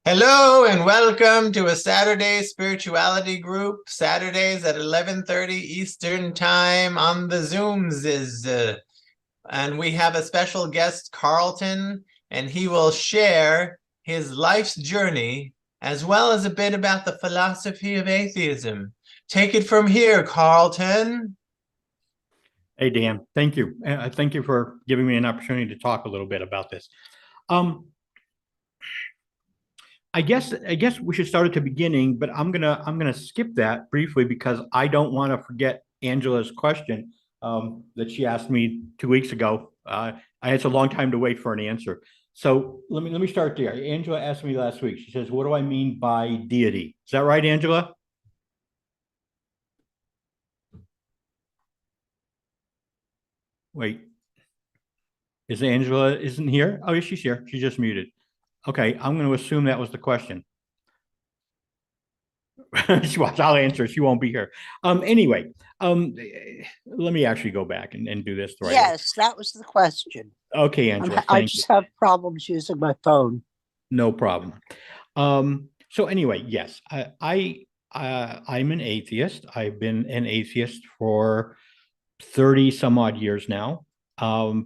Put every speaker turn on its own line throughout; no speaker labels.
Hello and welcome to a Saturday spirituality group, Saturdays at 11:30 Eastern Time on the Zooms and we have a special guest, Karlton, and he will share his life's journey as well as a bit about the philosophy of atheism. Take it from here, Karlton.
Hey, Dan, thank you. Thank you for giving me an opportunity to talk a little bit about this. Um, I guess we should start at the beginning, but I'm gonna skip that briefly because I don't want to forget Angela's question that she asked me 2 weeks ago. I had a long time to wait for an answer. So let me start there. Angela asked me last week. She says, "What do I mean by deity?" Is that right, Angela? Wait, is Angela isn't here? Oh, yes, she's here. She's just muted. Okay, I'm going to assume that was the question. I'll answer. She won't be here. Anyway, um, let me actually go back and do this the right way.
Yes, that was the question.
Okay, Angela,
I
thank you.
just have problems using my phone.
No problem. So anyway, yes, I'm an atheist. I've been an atheist for 30 some odd years now.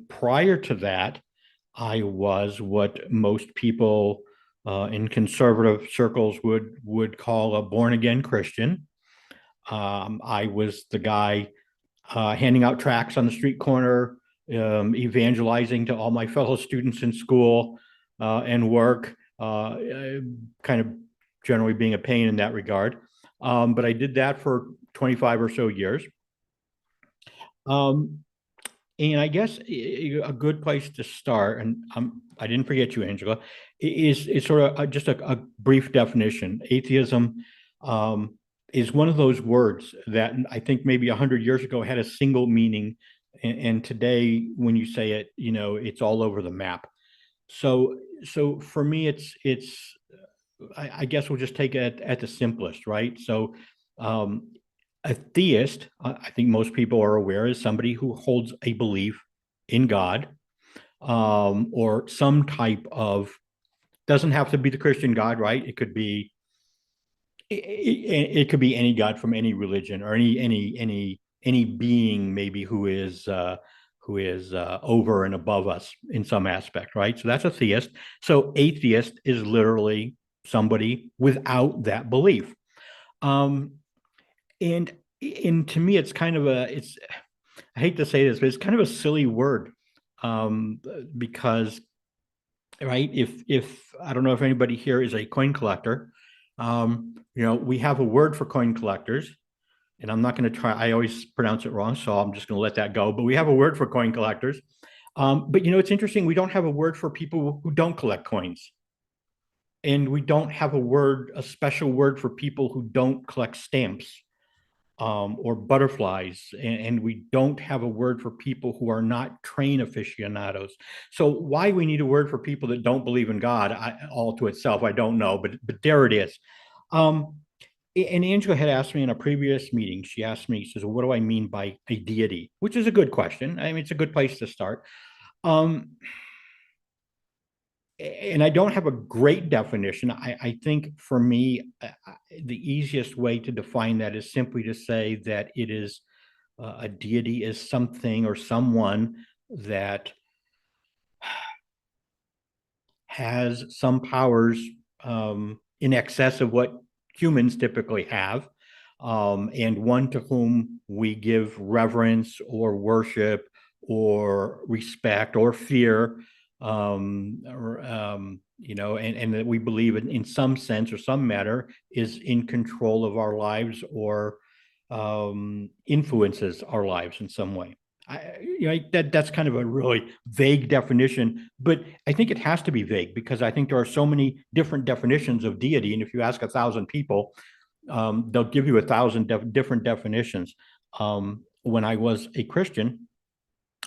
Prior to that, I was what most people in conservative circles would call a born again Christian. I was the guy handing out tracts on the street corner, evangelizing to all my fellow students in school and work, kind of generally being a pain in that regard. But I did that for 25 or so years. Um, and I guess a good place to start, and I didn't forget you, Angela, is sort of just a brief definition. Atheism is one of those words that I think maybe 100 years ago had a single meaning, and today, when you say it, it's all over the map. So for me, it's I guess we'll just take it at the simplest, right? So um, a theist, I think most people are aware, is somebody who holds a belief in God or some type of, doesn't have to be the Christian God, right? It could be any God from any religion or any being maybe who is over and above us in some aspect, right? So that's a theist. So atheist is literally somebody without that belief. Um, and and to me, it's kind of it's I hate to say this, but it's kind of a silly word um, because right, if I don't know if anybody here is a coin collector, we have a word for coin collectors, and I'm not going to try. I always pronounce it wrong, so I'm just going to let that go. But we have a word for coin collectors. But it's interesting. We don't have a word for people who don't collect coins, and we don't have a special word for people who don't collect stamps or butterflies, and we don't have a word for people who are not train aficionados. So why we need a word for people that don't believe in God, all to itself, I don't know, but there it is. Um, and Angela had asked me in a previous meeting. She asked me, she says, "What do I mean by a deity?" Which is a good question. I mean, it's a good place to start. Um, and I don't have a great definition. I think for me, the easiest way to define that is simply to say that it is a deity is something or someone that has some powers in excess of what humans typically have, and one to whom we give reverence or worship or respect or fear, and that we believe in some sense or some matter is in control of our lives or influences our lives in some way. That's kind of a really vague definition, but I think it has to be vague because I think there are so many different definitions of deity, and if you ask 1,000 people, they'll give you 1,000 different definitions. When I was a Christian,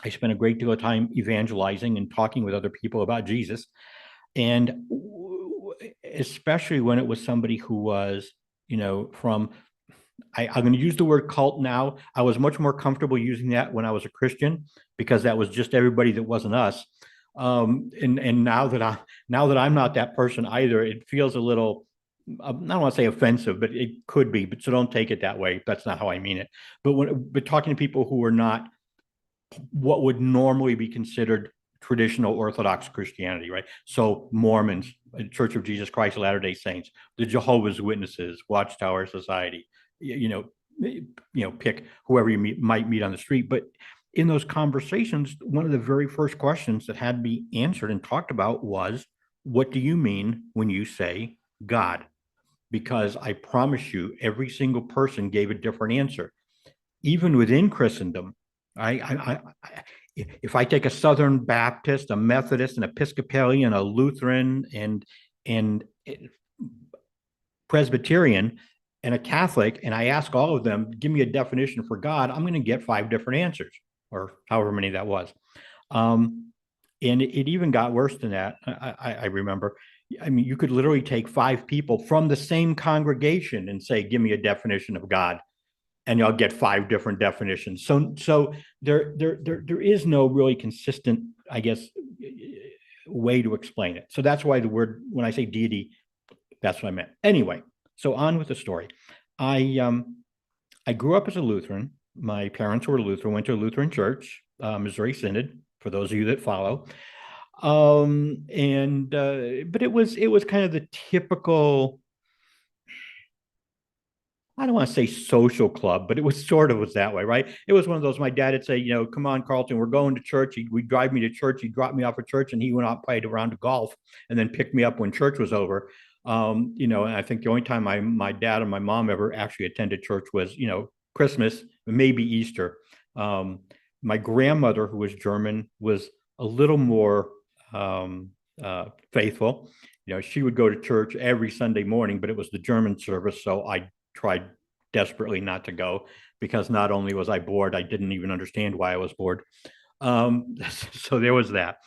I spent a great deal of time evangelizing and talking with other people about Jesus, and especially when it was somebody who was, from I'm going to use the word cult now. I was much more comfortable using that when I was a Christian because that was just everybody that wasn't us. And now that I'm not that person either, it feels a little, I don't want to say offensive, but it could be. But so don't take it that way. That's not how I mean it. But talking to people who are not what would normally be considered traditional Orthodox Christianity, right? So Mormons, Church of Jesus Christ of Latter-day Saints, the Jehovah's Witnesses, Watchtower Society, pick whoever you might meet on the street. But in those conversations, one of the very first questions that had to be answered and talked about was, what do you mean when you say God? Because I promise you, every single person gave a different answer. Even within Christendom, if I take a Southern Baptist, a Methodist, an Episcopalian, a Lutheran, and Presbyterian, and a Catholic, and I ask all of them, give me a definition for God, I'm going to get 5 different answers, or however many that was. And it even got worse than that. I remember. I mean, you could literally take 5 people from the same congregation and say, give me a definition of God, and you'll get 5 different definitions. So there is no really consistent, I guess, way to explain it. So that's why the word, when I say deity, that's what I meant. Anyway, so on with the story. I grew up as a Lutheran. My parents were Lutheran, went to a Lutheran church, Missouri Synod, for those of you that follow. But it was kind of the typical, I don't want to say social club, but it was that way, right? It was one of those, my dad would say, come on, Karlton, we're going to church. He'd drive me to church. He'd drop me off at church, and he went out, played around to golf, and then picked me up when church was over. And I think the only time my dad and my mom ever actually attended church was, Christmas, maybe Easter. My grandmother, who was German, was a little more faithful. She would go to church every Sunday morning, but it was the German service, so I tried desperately not to go, because not only was I bored, I didn't even understand why I was bored. So there was that.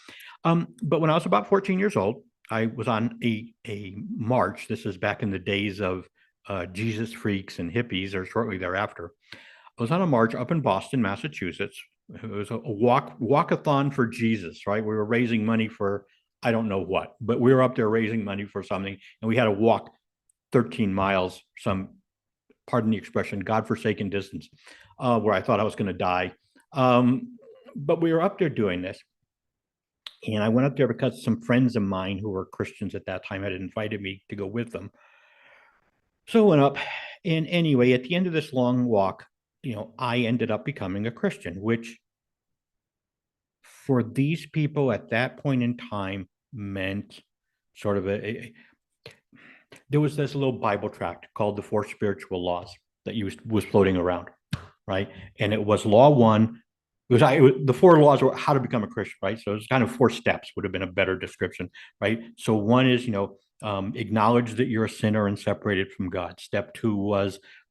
But when I was about 14 years old, I was on a march. This is back in the days of Jesus freaks and hippies, or shortly thereafter. I was on a march up in Boston, Massachusetts. It was a walkathon for Jesus, right? We were raising money for, I don't know what, but we were up there raising money for something, and we had to walk 13 miles, pardon the expression, godforsaken distance, where I thought I was going to die. But we were up there doing this. And I went up there because some friends of mine who were Christians at that time had invited me to go with them. So I went up, and anyway, at the end of this long walk, I ended up becoming a Christian, which for these people at that point in time meant sort of there was this little Bible tract called the 4 Spiritual Laws that was floating around, right? And it was law 1. The 4 laws were how to become a Christian, right? So it's kind of 4 steps would have been a better description, right? So 1 is, acknowledge that you're a sinner and separated from God. Step 2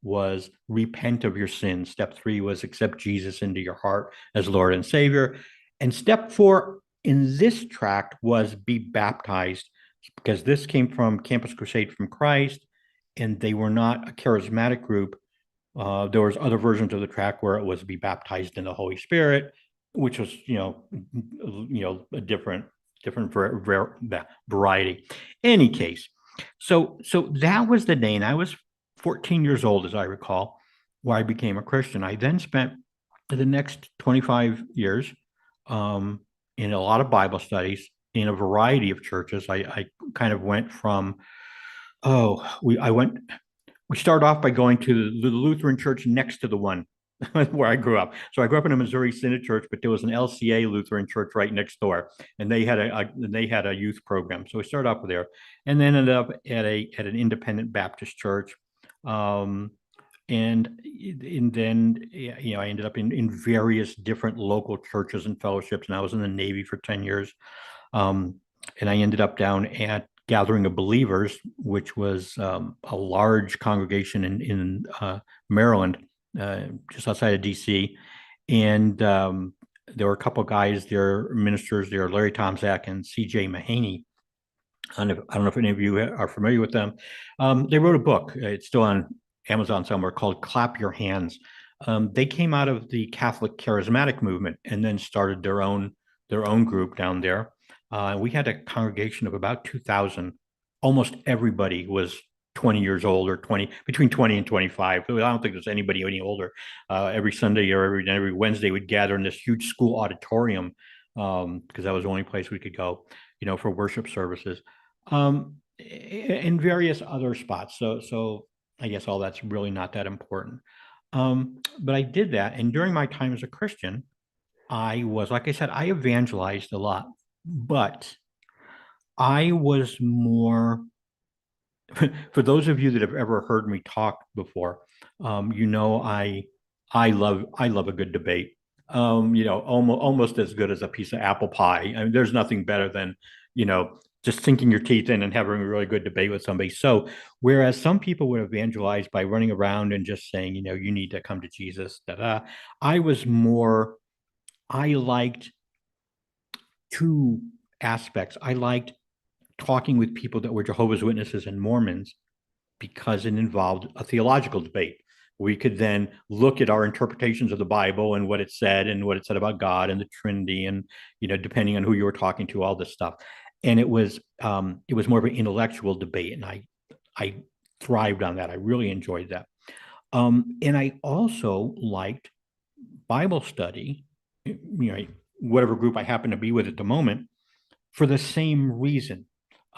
was repent of your sins. Step 3 was accept Jesus into your heart as Lord and Savior. And step 4 in this tract was be baptized, because this came from Campus Crusade from Christ, and they were not a charismatic group. There was other versions of the tract where it was be baptized in the Holy Spirit, which was, a different variety. Any case, so that was the day, and I was 14 years old, as I recall, where I became a Christian. I then spent the next 25 years in a lot of Bible studies in a variety of churches. I kind of went from, we started off by going to the Lutheran church next to the one where I grew up. So I grew up in a Missouri Synod church, but there was an LCA Lutheran church right next door, and they had a youth program. So we started off there, and then ended up at an independent Baptist church, and then I ended up in various different local churches and fellowships, and I was in the Navy for 10 years, and I ended up down at Gathering of Believers, which was a large congregation in Maryland, just outside of DC. And there were a couple of guys there, ministers there, Larry Tomzak and C.J. Mahaney. I don't know if any of you are familiar with them. They wrote a book. It's still on Amazon somewhere, called Clap Your Hands. They came out of the Catholic charismatic movement and then started their own group down there. We had a congregation of about 2,000. Almost everybody was 20 years old or between 20 and 25. I don't think there's anybody any older. Every Sunday or every Wednesday, we'd gather in this huge school auditorium because that was the only place we could go, for worship services, and various other spots. So I guess all that's really not that important. But I did that. And during my time as a Christian, I was, like I said, I evangelized a lot, but I was more, for those of you that have ever heard me talk before, I love a good debate. Almost as good as a piece of apple pie. I mean, there's nothing better than, just sinking your teeth in and having a really good debate with somebody. So whereas some people would evangelize by running around and just saying, you need to come to Jesus, I was more, I liked two aspects. I liked talking with people that were Jehovah's Witnesses and Mormons because it involved a theological debate. We could then look at our interpretations of the Bible and what it said about God and the Trinity, and depending on who you were talking to, all this stuff. And it was more of an intellectual debate, and I thrived on that. I really enjoyed that. And I also liked Bible study, whatever group I happen to be with at the moment, for the same reason,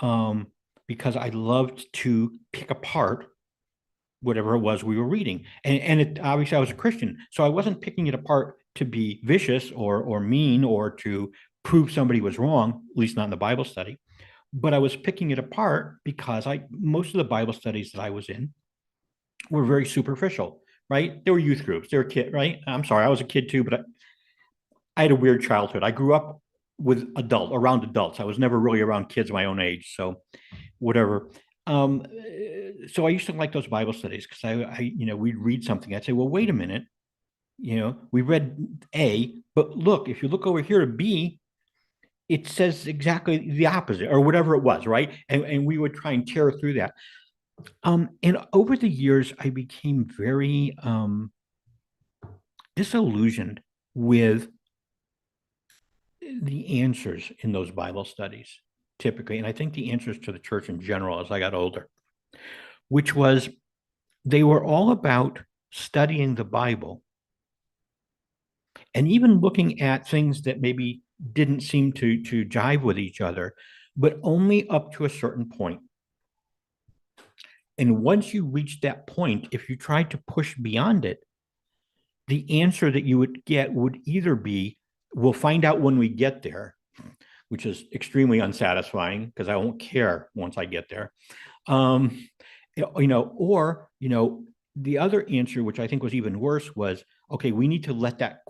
because I loved to pick apart whatever it was we were reading. And obviously I was a Christian, so I wasn't picking it apart to be vicious or mean or to prove somebody was wrong, at least not in the Bible study. But I was picking it apart because most of the Bible studies that I was in were very superficial, right? They were youth groups, they were kids, right? I'm sorry, I was a kid too, but I had a weird childhood. I grew up around adults. I was never really around kids my own age, so whatever. So I used to like those Bible studies because we'd read something. I'd say, well, wait a minute, we read A, but look, if you look over here to B, it says exactly the opposite or whatever it was, right? And we would try and tear through that. And over the years, I became very disillusioned with the answers in those Bible studies, typically, and I think the answers to the church in general as I got older, which was they were all about studying the Bible and even looking at things that maybe didn't seem to jive with each other, but only up to a certain point. And once you reach that point, if you tried to push beyond it, the answer that you would get would either be, we'll find out when we get there, which is extremely unsatisfying because I won't care once I get there. Or the other answer, which I think was even worse, was, okay, we need to let that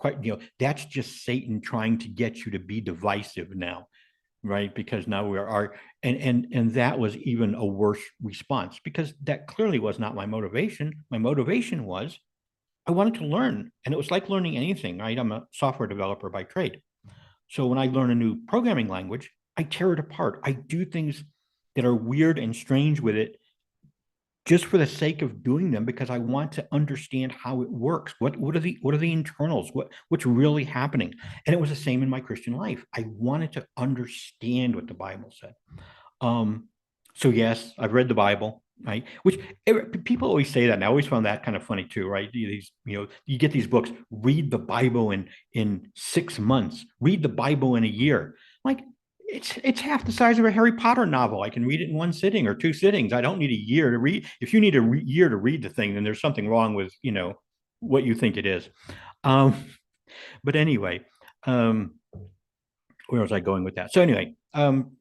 that's just Satan trying to get you to be divisive now, right? Because now we are, and that was even a worse response because that clearly was not my motivation. My motivation was I wanted to learn, and it was like learning anything, right? I'm a software developer by trade. So when I learn a new programming language, I tear it apart. I do things that are weird and strange with it just for the sake of doing them because I want to understand how it works. What are the internals? What's really happening? And it was the same in my Christian life. I wanted to understand what the Bible said. So yes, I've read the Bible, right? Which people always say that, and I always found that kind of funny too, right? You get these books, read the Bible in 6 months, read the Bible in a year. Like, it's half the size of a Harry Potter novel. I can read it in one sitting or 2 sittings. I don't need a year to read. If you need a year to read the thing, then there's something wrong with, what you think it is. But anyway, where was I going with that? So anyway, all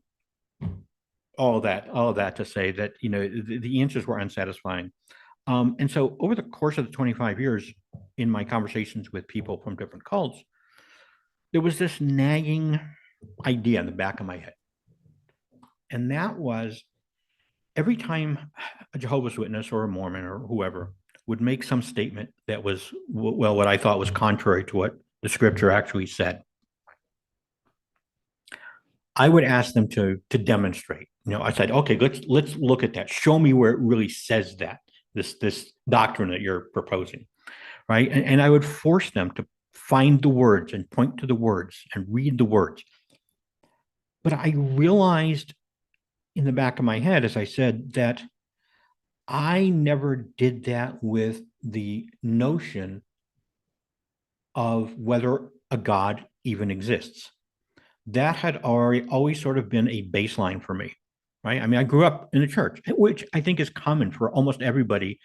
of that to say that, the answers were unsatisfying. And so over the course of the 25 years in my conversations with people from different cults, there was this nagging idea in the back of my head. And that was every time a Jehovah's Witness or a Mormon or whoever would make some statement that was, well, what I thought was contrary to what the scripture actually said, I would ask them to demonstrate. I said, okay, let's look at that. Show me where it really says that, this doctrine that you're proposing, right? And I would force them to find the words and point to the words and read the words. But I realized in the back of my head, as I said, that I never did that with the notion of whether a God even exists. That had already always sort of been a baseline for me, right? I mean, I grew up in the church, which I think is common for almost everybody,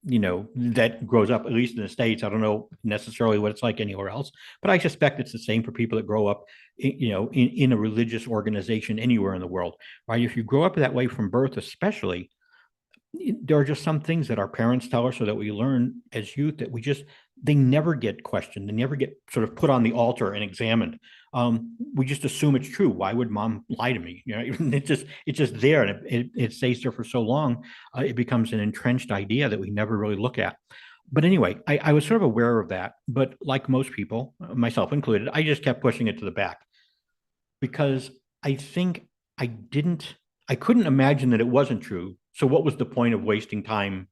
that grows up, at least in the States. I don't know necessarily what it's like anywhere else, but I suspect it's the same for people that grow up, in a religious organization anywhere in the world, right? If you grow up that way from birth, especially, there are just some things that our parents tell us or that we learn as youth that they never get questioned. They never get sort of put on the altar and examined. We just assume it's true. Why would mom lie to me? It's just there, and it stays there for so long. It becomes an entrenched idea that we never really look at. But anyway, I was sort of aware of that, but like most people, myself included, I just kept pushing it to the back because I think I couldn't imagine that it wasn't true. So what was the point of wasting time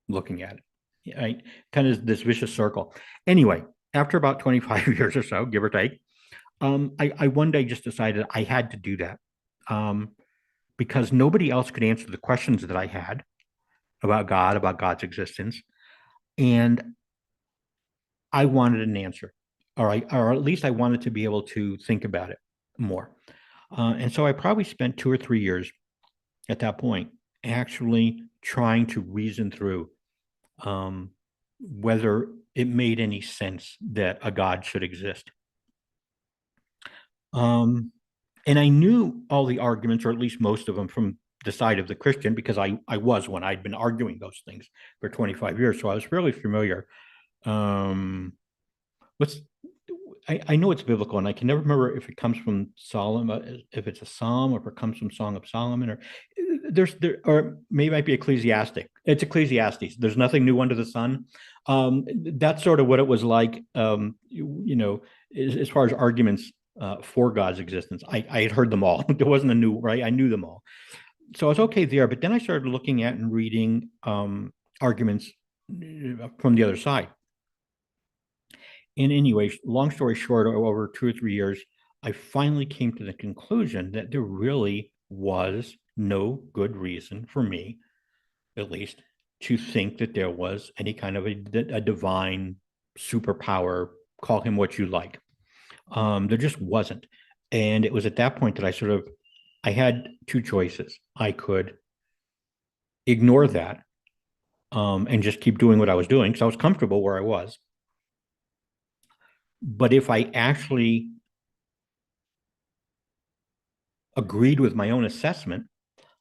looking at it? Right? Kind of this vicious circle. Anyway, after about 25 years or so, give or take, I one day just decided I had to do that, because nobody else could answer the questions that I had about God, about God's existence. And I wanted an answer, or at least I wanted to be able to think about it more. And so I probably spent 2 or 3 years at that point actually trying to reason through whether it made any sense that a God should exist. And I knew all the arguments, or at least most of them, from the side of the Christian, because I was one. I'd been arguing those things for 25 years, so I was really familiar. What's I know it's biblical, and I can never remember if it comes from Solomon, if it's a psalm, or if it comes from Song of Solomon, or maybe it might be Ecclesiastic. It's Ecclesiastes. There's nothing new under the sun. That's sort of what it was like. As far as arguments for God's existence, I had heard them all. There wasn't a new, right? I knew them all, so I was okay there. But then I started looking at and reading arguments from the other side. And anyway, long story short, over 2 or 3 years, I finally came to the conclusion that there really was no good reason for me, at least, to think that there was any kind of a divine superpower, call him what you like. There just wasn't. And it was at that point that I had two choices. I could ignore that and just keep doing what I was doing because I was comfortable where I was. But if I actually agreed with my own assessment,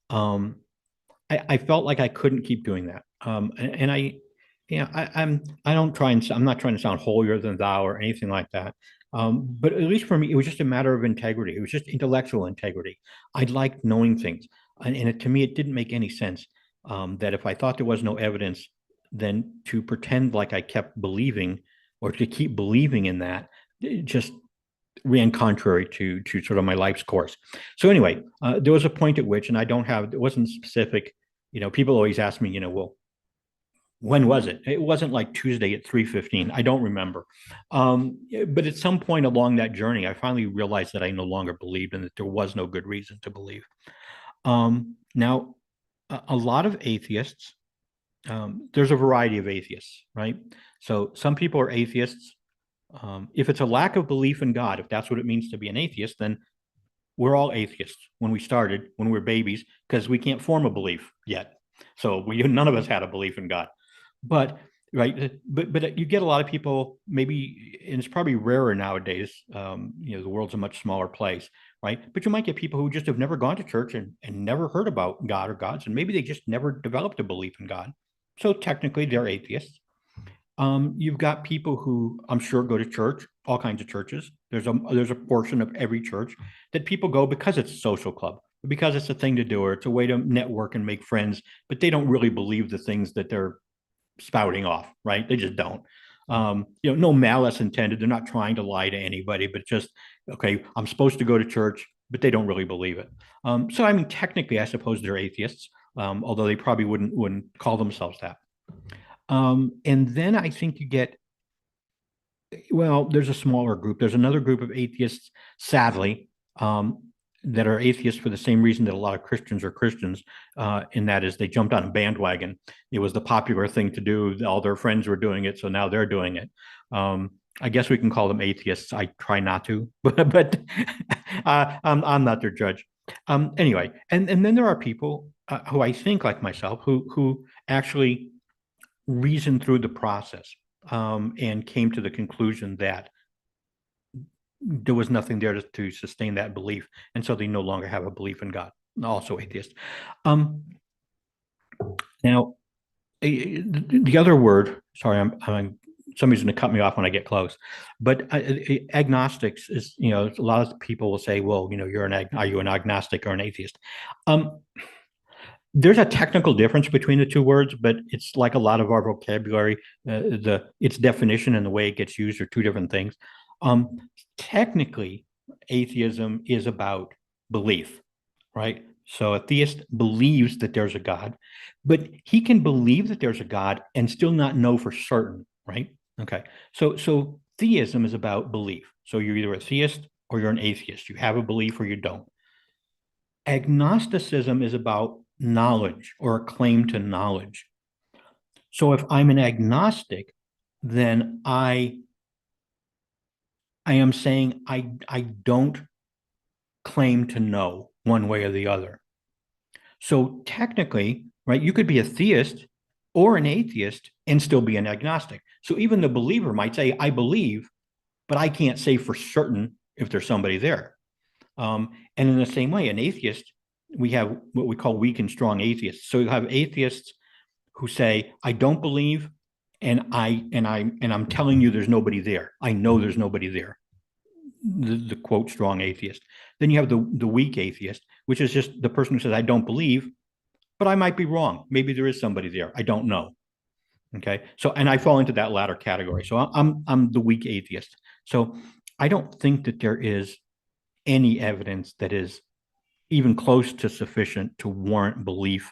I felt like I couldn't keep doing that. And I'm not trying to sound holier than thou or anything like that. But at least for me, it was just a matter of integrity. It was just intellectual integrity. I liked knowing things, and to me, it didn't make any sense that if I thought there was no evidence, then to pretend like I kept believing or to keep believing in that, it just ran contrary to sort of my life's course. So anyway, there was a point at which, and it wasn't specific. People always ask me, well, when was it? It wasn't like Tuesday at 3:15. I don't remember. But at some point along that journey, I finally realized that I no longer believed and that there was no good reason to believe. Now, a lot of atheists, there's a variety of atheists, right? So some people are atheists. If it's a lack of belief in God, if that's what it means to be an atheist, then we're all atheists when we were babies, because we can't form a belief yet. So none of us had a belief in God. But you get a lot of people, maybe, and it's probably rarer nowadays. The world's a much smaller place, right? But you might get people who just have never gone to church and never heard about God or gods, and maybe they just never developed a belief in God. So technically, they're atheists. You've got people who I'm sure go to church, all kinds of churches. There's a portion of every church that people go because it's a social club, because it's a thing to do, or it's a way to network and make friends, but they don't really believe the things that they're spouting off, right? They just don't. No malice intended. They're not trying to lie to anybody, but just, okay, I'm supposed to go to church, but they don't really believe it. So I mean, technically, I suppose they're atheists, although they probably wouldn't call themselves that. And then I think you get, there's a smaller group. There's another group of atheists, sadly, that are atheists for the same reason that a lot of Christians are Christians, and that is they jumped on a bandwagon. It was the popular thing to do. All their friends were doing it, so now they're doing it. I guess we can call them atheists. I try not to, but I'm not their judge. Anyway, and then there are people who I think, like myself, who actually reasoned through the process and came to the conclusion that there was nothing there to sustain that belief, and so they no longer have a belief in God. Also atheist. Now, the other word. Sorry, I'm somebody's going to cut me off when I get close. But agnostics is, a lot of people will say, well, are you an agnostic or an atheist? There's a technical difference between the two words, but it's like a lot of our vocabulary, its definition and the way it gets used are two different things. Technically, atheism is about belief, right? So a theist believes that there's a God, but he can believe that there's a God and still not know for certain, right? Okay. So theism is about belief. So you're either a theist or you're an atheist. You have a belief or you don't. Agnosticism is about knowledge or a claim to knowledge. So if I'm an agnostic, then I am saying I don't claim to know one way or the other. So technically, right, you could be a theist or an atheist and still be an agnostic. So even the believer might say, I believe, but I can't say for certain if there's somebody there. And in the same way, an atheist, we have what we call weak and strong atheists. So you have atheists who say, I don't believe, and I'm telling you there's nobody there. I know there's nobody there. The quote strong atheist. Then you have the weak atheist, which is just the person who says, I don't believe, but I might be wrong. Maybe there is somebody there. I don't know. Okay. So, and I fall into that latter category. So I'm the weak atheist. So I don't think that there is any evidence that is even close to sufficient to warrant belief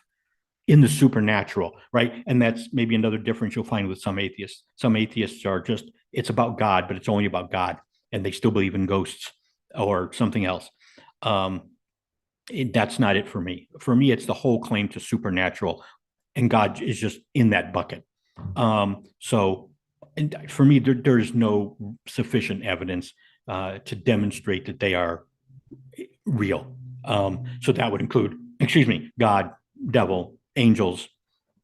in the supernatural, right? And that's maybe another difference you'll find with some atheists. Some atheists are just, it's about God, but it's only about God, and they still believe in ghosts or something else. That's not it for me. For me, it's the whole claim to supernatural, and God is just in that bucket. So and for me, there's no sufficient evidence to demonstrate that they are real. So that would include, God, devil, angels,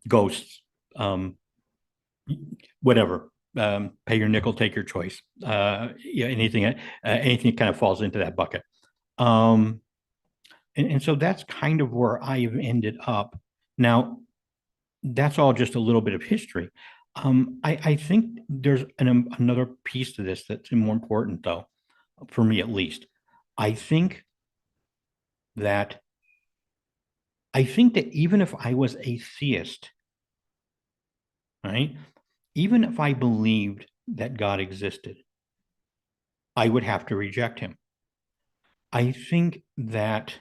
ghosts, whatever. Pay your nickel, take your choice. Anything that kind of falls into that bucket. And so that's kind of where I've ended up. Now, that's all just a little bit of history. I think there's another piece to this that's more important, though, for me at least. I think that even if I was a theist, right, even if I believed that God existed, I would have to reject him. I think that,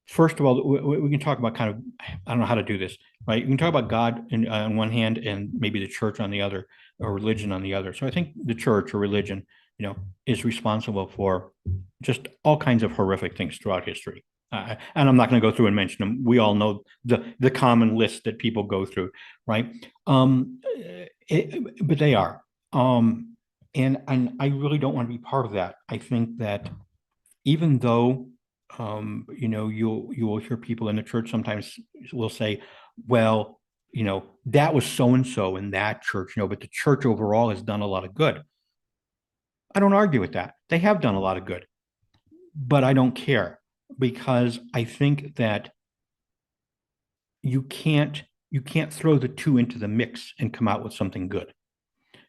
first of all, we can talk about kind of, I don't know how to do this, right? You can talk about God on one hand and maybe the church on the other, or religion on the other. So I think the church or religion, is responsible for just all kinds of horrific things throughout history. And I'm not going to go through and mention them. We all know the common list that people go through, right? But they are. And I really don't want to be part of that. I think that even though you will hear people in the church sometimes will say, well, that was so and so in that church, but the church overall has done a lot of good. I don't argue with that. They have done a lot of good, but I don't care, because I think that you can't throw the two into the mix and come out with something good.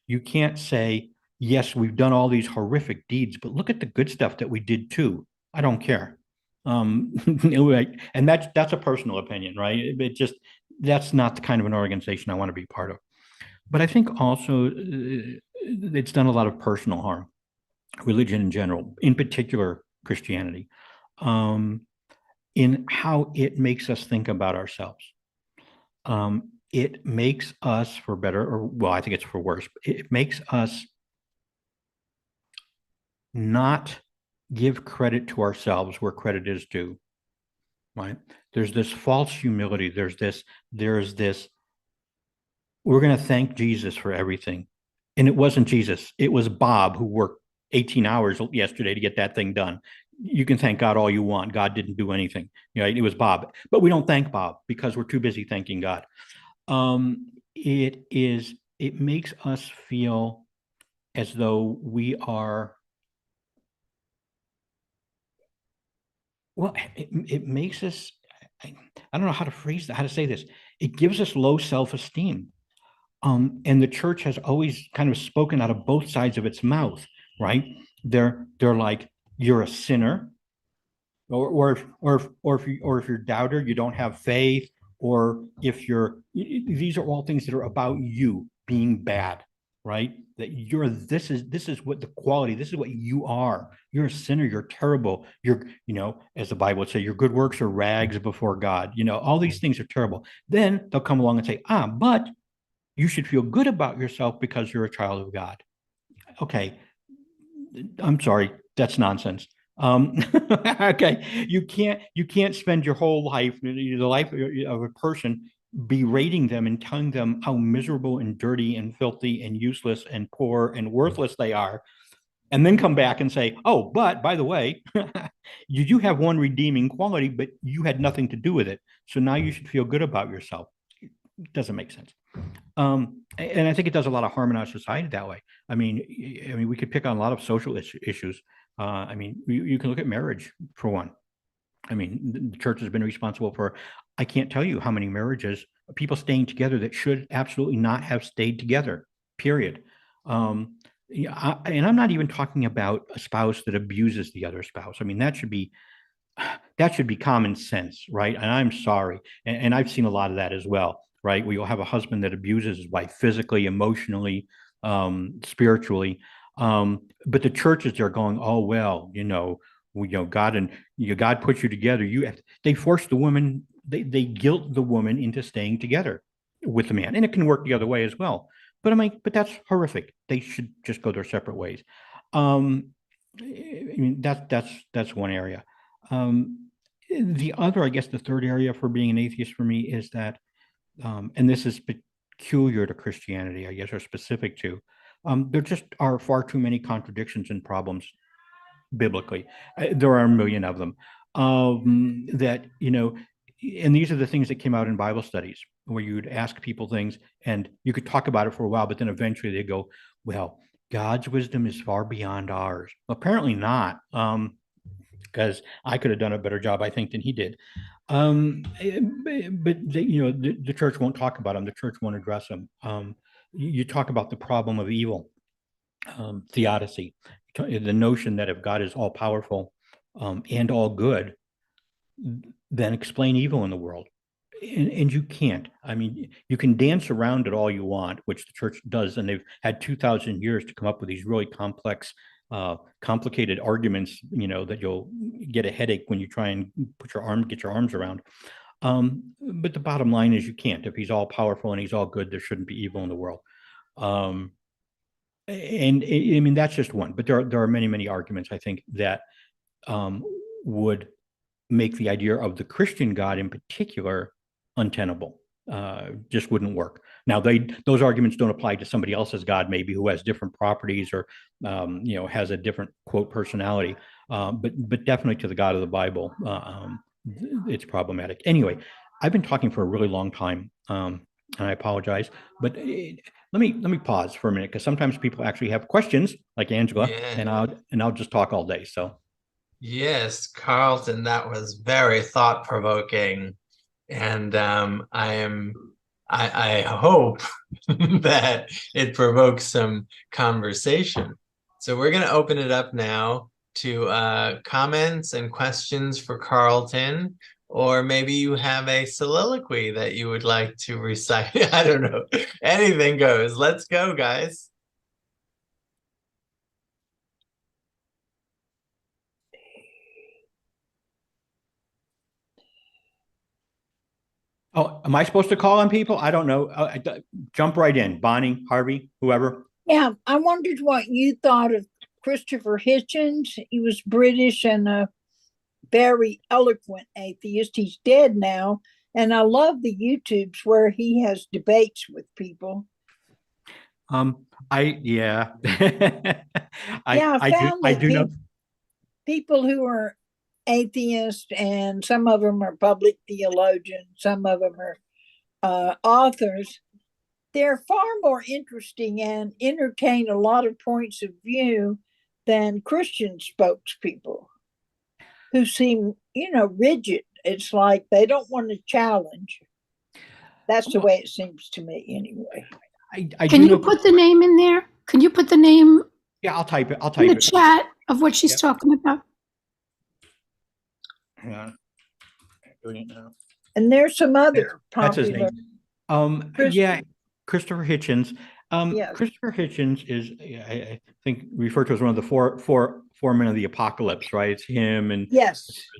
You can't say, yes, we've done all these horrific deeds, but look at the good stuff that we did too. I don't care. And that's a personal opinion, right? That's not the kind of an organization I want to be part of. But I think also it's done a lot of personal harm, religion in general, in particular Christianity, in how it makes us think about ourselves. It makes us, for better, or well, I think it's for worse, it makes us not give credit to ourselves where credit is due, right? There's this false humility. There's this, we're going to thank Jesus for everything. And it wasn't Jesus. It was Bob who worked 18 hours yesterday to get that thing done. You can thank God all you want. God didn't do anything. It was Bob. But we don't thank Bob because we're too busy thanking God. It makes us feel as though we are, well, it makes us, I don't know how to phrase that, how to say this. It gives us low self-esteem. And the church has always kind of spoken out of both sides of its mouth, right? They're like, you're a sinner, or if you're doubter, you don't have faith, or if you're, these are all things that are about you being bad, right? That you're, this is what the quality, this is what you are. You're a sinner, you're terrible. You're, as the Bible would say, your good works are rags before God. All these things are terrible. Then they'll come along and say, but you should feel good about yourself because you're a child of God. Okay, I'm sorry, that's nonsense. Okay, you can't spend your whole life, the life of a person, berating them and telling them how miserable and dirty and filthy and useless and poor and worthless they are, and then come back and say, oh, but by the way, you do have one redeeming quality, but you had nothing to do with it. So now you should feel good about yourself. It doesn't make sense. And I think it does a lot of harm in our society that way. I mean, we could pick on a lot of social issues. You can look at marriage for one. I mean, the church has been responsible for, I can't tell you how many marriages, people staying together that should absolutely not have stayed together, period. And I'm not even talking about a spouse that abuses the other spouse. I mean, that should be common sense, right? And I'm sorry. And I've seen a lot of that as well, right? We will have a husband that abuses his wife physically, emotionally, spiritually. But the churches are going, oh, well, God God put you together. They force the woman, they guilt the woman into staying together with the man. And it can work the other way as well. But I'm like, but that's horrific. They should just go their separate ways. That's one area. The other, I guess, the third area for being an atheist for me is that, and this is peculiar to Christianity, I guess, or specific to, there just are far too many contradictions and problems biblically. There are a million of them. That, and these are the things that came out in Bible studies where you'd ask people things and you could talk about it for a while, but then eventually they go, well, God's wisdom is far beyond ours. Apparently not. Because I could have done a better job, I think, than he did. But the church won't talk about them. The church won't address them. You talk about the problem of evil, theodicy, the notion that if God is all powerful and all good, then explain evil in the world. And you can't. I mean, you can dance around it all you want, which the church does, and they've had 2,000 years to come up with these really complex, complicated arguments, that you'll get a headache when you try and get your arms around. But the bottom line is you can't. If he's all powerful and he's all good, there shouldn't be evil in the world. And I mean, that's just one, but there are many, many arguments, I think, that would make the idea of the Christian God in particular untenable. Just wouldn't work. Now, those arguments don't apply to somebody else's God, maybe, who has different properties or has a different, quote, personality. But definitely to the God of the Bible, it's problematic. Anyway, I've been talking for a really long time, and I apologize. But let me pause for a minute, because sometimes people actually have questions, like Angela,
Yeah.
and I'll just talk all day. So.
Yes, Karlton, that was very thought-provoking. And I hope that it provokes some conversation. So we're going to open it up now to comments and questions for Karlton, or maybe you have a soliloquy that you would like to recite. I don't know. Anything goes. Let's go, guys.
Oh, am I supposed to call on people? I don't know. Jump right in. Bonnie, Harvey, whoever.
Yeah, I wondered what you thought of Christopher Hitchens. He was British and a very eloquent atheist. He's dead now. And I love the YouTubes where he has debates with people.
Yeah.
I found
I
that
do know.
people who are atheists, and some of them are public theologians, some of them are authors, they're far more interesting and entertain a lot of points of view than Christian spokespeople who seem, rigid. It's like they don't want to challenge. That's the way it seems to me, anyway.
Can you put the name in there? Can you put the name?
Yeah, I'll type it.
In the chat of what she's talking about.
Yeah. Doing it now.
And there's some other popular.
That's his name. Christopher Hitchens.
Yes.
Christopher Hitchens is, I think, referred to as one of the four men of the apocalypse, right? It's him and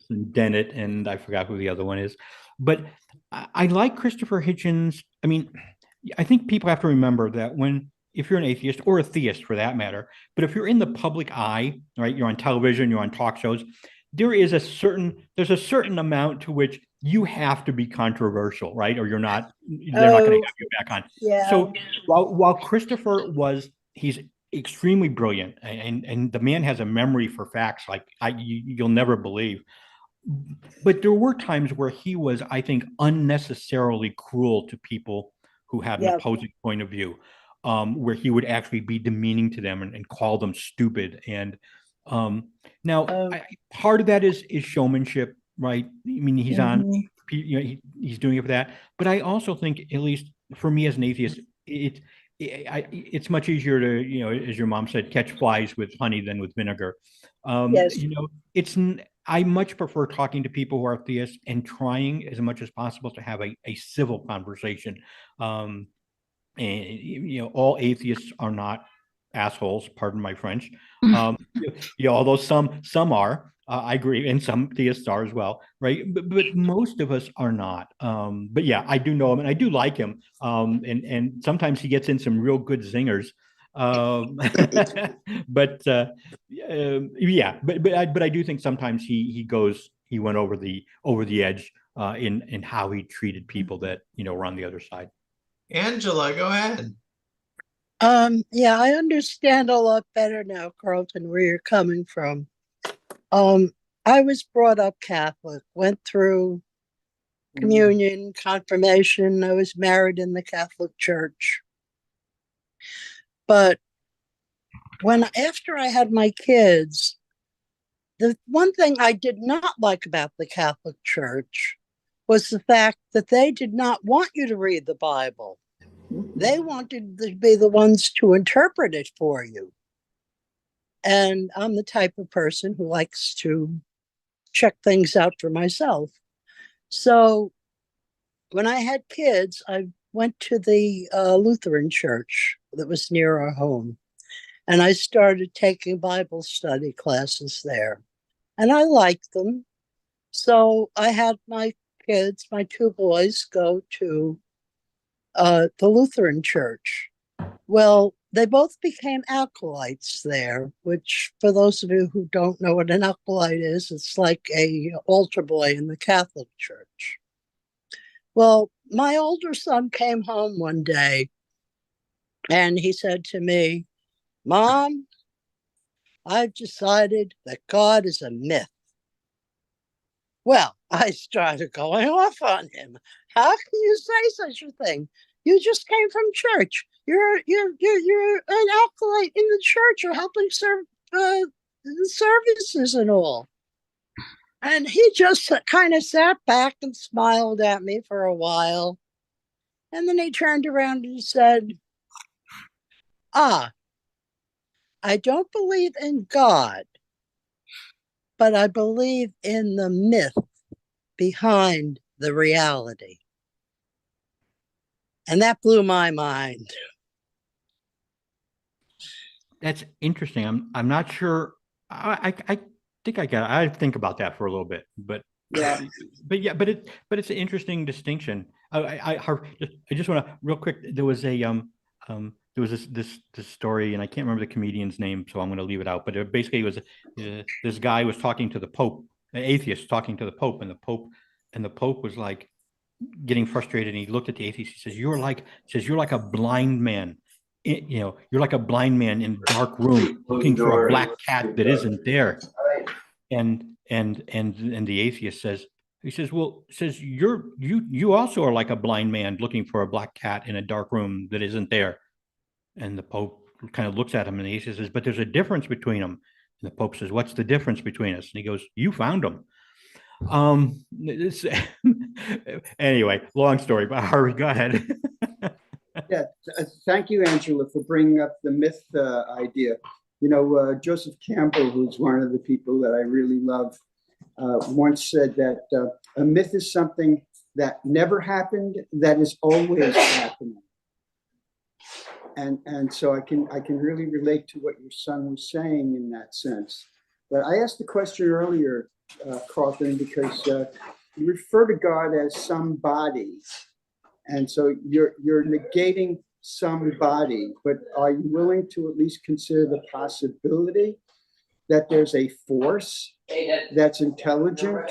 and Dennett, and I forgot who the other one is. But I like Christopher Hitchens. I mean, I think people have to remember that if you're an atheist or a theist for that matter, but if you're in the public eye, right, you're on television, you're on talk shows, there's a certain amount to which you have to be controversial, right? Or they're not going to have you back on.
Yeah.
So while Christopher he's extremely brilliant, and the man has a memory for facts like you'll never believe. But there were times where he was, I think, unnecessarily cruel to people who had an opposing point of view, where he would actually be demeaning to them and call them stupid. And part of that is showmanship, right? I mean, he's on, he's doing it for that. But I also think, at least for me as an atheist, it's much easier to, as your mom said, catch flies with honey than with vinegar. I much prefer talking to people who are theists and trying as much as possible to have a civil conversation. And all atheists are not assholes, pardon my French. Although some are, I agree, and some theists are as well, right? But most of us are not. But yeah, I do know him and I do like him. And sometimes he gets in some real good zingers. But I do think sometimes he went over the edge in how he treated people that were on the other side.
Angela, go ahead.
I understand a lot better now, Karlton, where you're coming from. I was brought up Catholic, went through communion, confirmation. I was married in the Catholic Church. But after I had my kids, the one thing I did not like about the Catholic Church was the fact that they did not want you to read the Bible. They wanted to be the ones to interpret it for you. And I'm the type of person who likes to check things out for myself. So when I had kids, I went to the Lutheran church that was near our home. And I started taking Bible study classes there. And I liked them. So I had my kids, my two boys, go to the Lutheran church. Well, they both became acolytes there, which for those of you who don't know what an acolyte is, it's like a altar boy in the Catholic Church. Well, my older son came home one day and he said to me, "Mom, I've decided that God is a myth." Well, I started going off on him. How can you say such a thing? You just came from church. You're an acolyte in the church. You're helping serve services and all. And he just kind of sat back and smiled at me for a while. And then he turned around and said, "I don't believe in God, but I believe in the myth behind the reality." And that blew my mind.
That's interesting. I'm not sure. I think I got. I think about that for a little bit, but it's an interesting distinction. I just want to real quick. There was a there was this story, and I can't remember the comedian's name, so I'm going to leave it out. But it basically was this guy was talking to the Pope, an atheist talking to the Pope, and the Pope was like getting frustrated, and he looked at the atheist. He says, "You're like a blind man. You're like a blind man in a dark room looking for a black cat that isn't there." And the atheist says, you also are like a blind man looking for a black cat in a dark room that isn't there. And the Pope kind of looks at him, and the atheist says, "But there's a difference between them." And the Pope says, "What's the difference between us?" And he goes, "You found them." Anyway, long story, but Harvey, go ahead.
Yeah, thank you, Angela, for bringing up the myth idea. You know, Joseph Campbell, who's one of the people that I really love, once said that a myth is something that never happened, that is always happening. And so I can really relate to what your son was saying in that sense. But I asked the question earlier, Karlton, because you refer to God as somebody, and so you're negating somebody. But are you willing to at least consider the possibility that there's a force that's intelligent,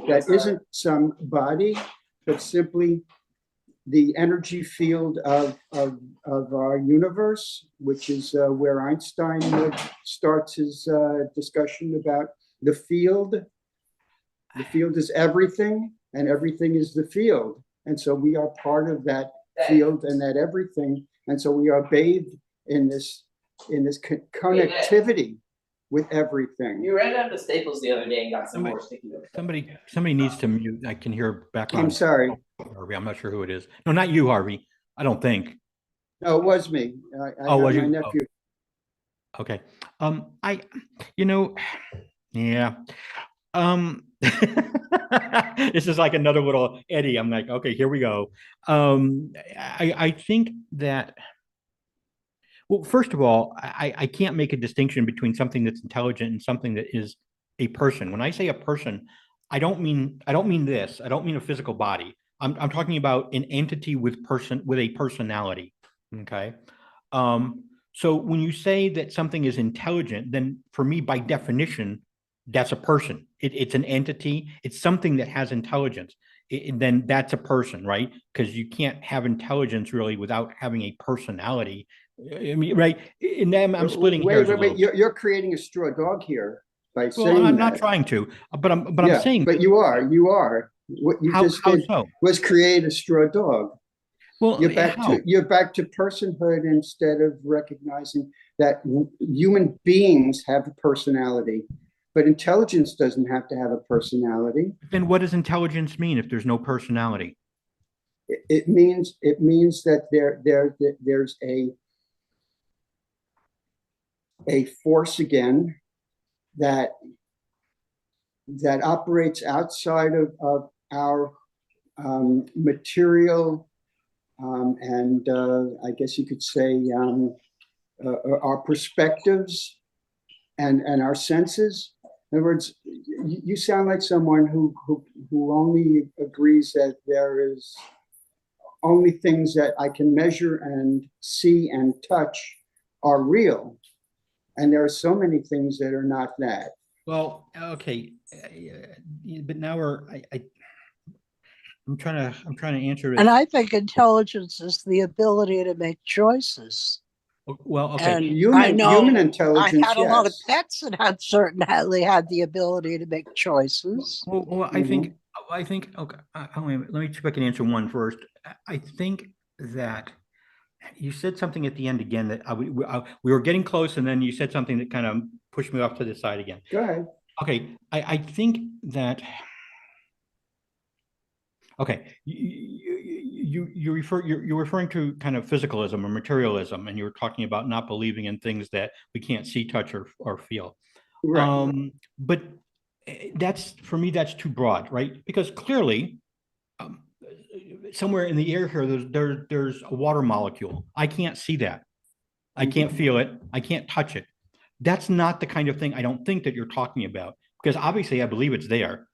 that isn't somebody, but simply the energy field of our universe, which is where Einstein starts his discussion about the field. The field is everything, and everything is the field. And so we are part of that field and that everything. And so we are bathed in this connectivity with everything.
You ran down to Staples the other day and got some more sticky notes.
Somebody needs to mute. I can hear background.
I'm sorry.
Harvey, I'm not sure who it is. No, not you, Harvey. I don't think.
No, it was me.
Was you?
My nephew.
Oh. Okay. Yeah. This is like another little Eddie. I'm like, okay, here we go. I think that, well, first of all, I can't make a distinction between something that's intelligent and something that is a person. When I say a person, I don't mean this. I don't mean a physical body. I'm talking about an entity with a personality. Okay. So when you say that something is intelligent, then for me, by definition, that's a person. It's an entity. It's something that has intelligence. Then that's a person, right? Because you can't have intelligence really without having a personality. I mean, right? And then I'm splitting hairs.
Wait. You're creating a straw dog here by saying
I'm
that.
not trying to, but I'm saying.
But you are. What you just did was create a straw dog.
Well,
you're back to personhood instead of recognizing that human beings have a personality. But intelligence doesn't have to have a personality.
Then what does intelligence mean if there's no personality?
It means that there's a force again that operates outside of our material and I guess you could say our perspectives and our senses. In other words, you sound like someone who only agrees that there is only things that I can measure and see and touch are real. And there are so many things that are not that.
Well, okay, but now I'm trying to answer it.
And I think intelligence is the ability to make choices.
Well, okay.
And
human intelligence.
I had a lot of pets that had the ability to make choices.
Well, I think okay. Let me see if I can answer one first. I think that you said something at the end again that we were getting close, and then you said something that kind of pushed me off to the side again.
Go ahead.
Okay, I think that. Okay, you're referring to kind of physicalism or materialism, and you're talking about not believing in things that we can't see, touch, or feel.
Right.
But that's, for me, that's too broad, right? Because clearly, somewhere in the air here, there's a water molecule. I can't see that. I can't feel it. I can't touch it. That's not the kind of thing I don't think that you're talking about, because obviously I believe it's there.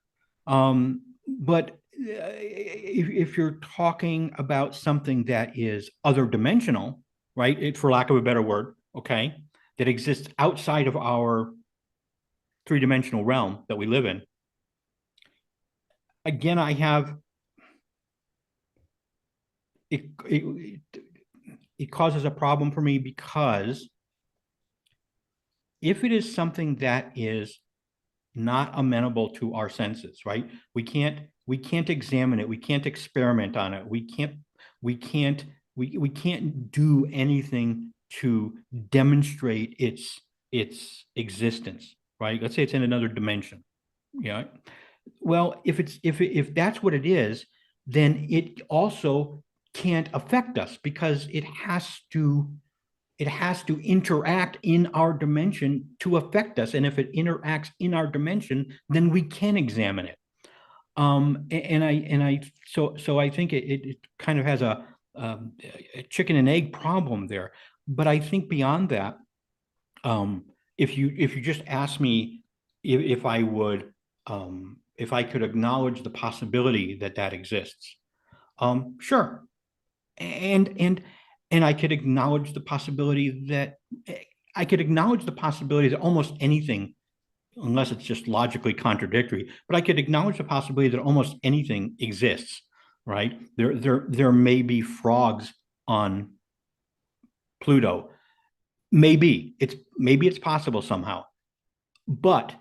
But if you're talking about something that is other dimensional, right? For lack of a better word, okay, that exists outside of our three-dimensional realm that we live in. Again, it causes a problem for me, because if it is something that is not amenable to our senses, right? We can't examine it. We can't experiment on it. We can't do anything to demonstrate its existence, right? Let's say it's in another dimension. Yeah. Well, if that's what it is, then it also can't affect us, because it has to interact in our dimension to affect us. And if it interacts in our dimension, then we can examine it. So I think it kind of has a chicken and egg problem there. But I think beyond that, if you just ask me if I would, if I could acknowledge the possibility that exists, sure. And I could acknowledge the possibility that almost anything, unless it's just logically contradictory, but I could acknowledge the possibility that almost anything exists, right? There may be frogs on Pluto. Maybe it's possible somehow. But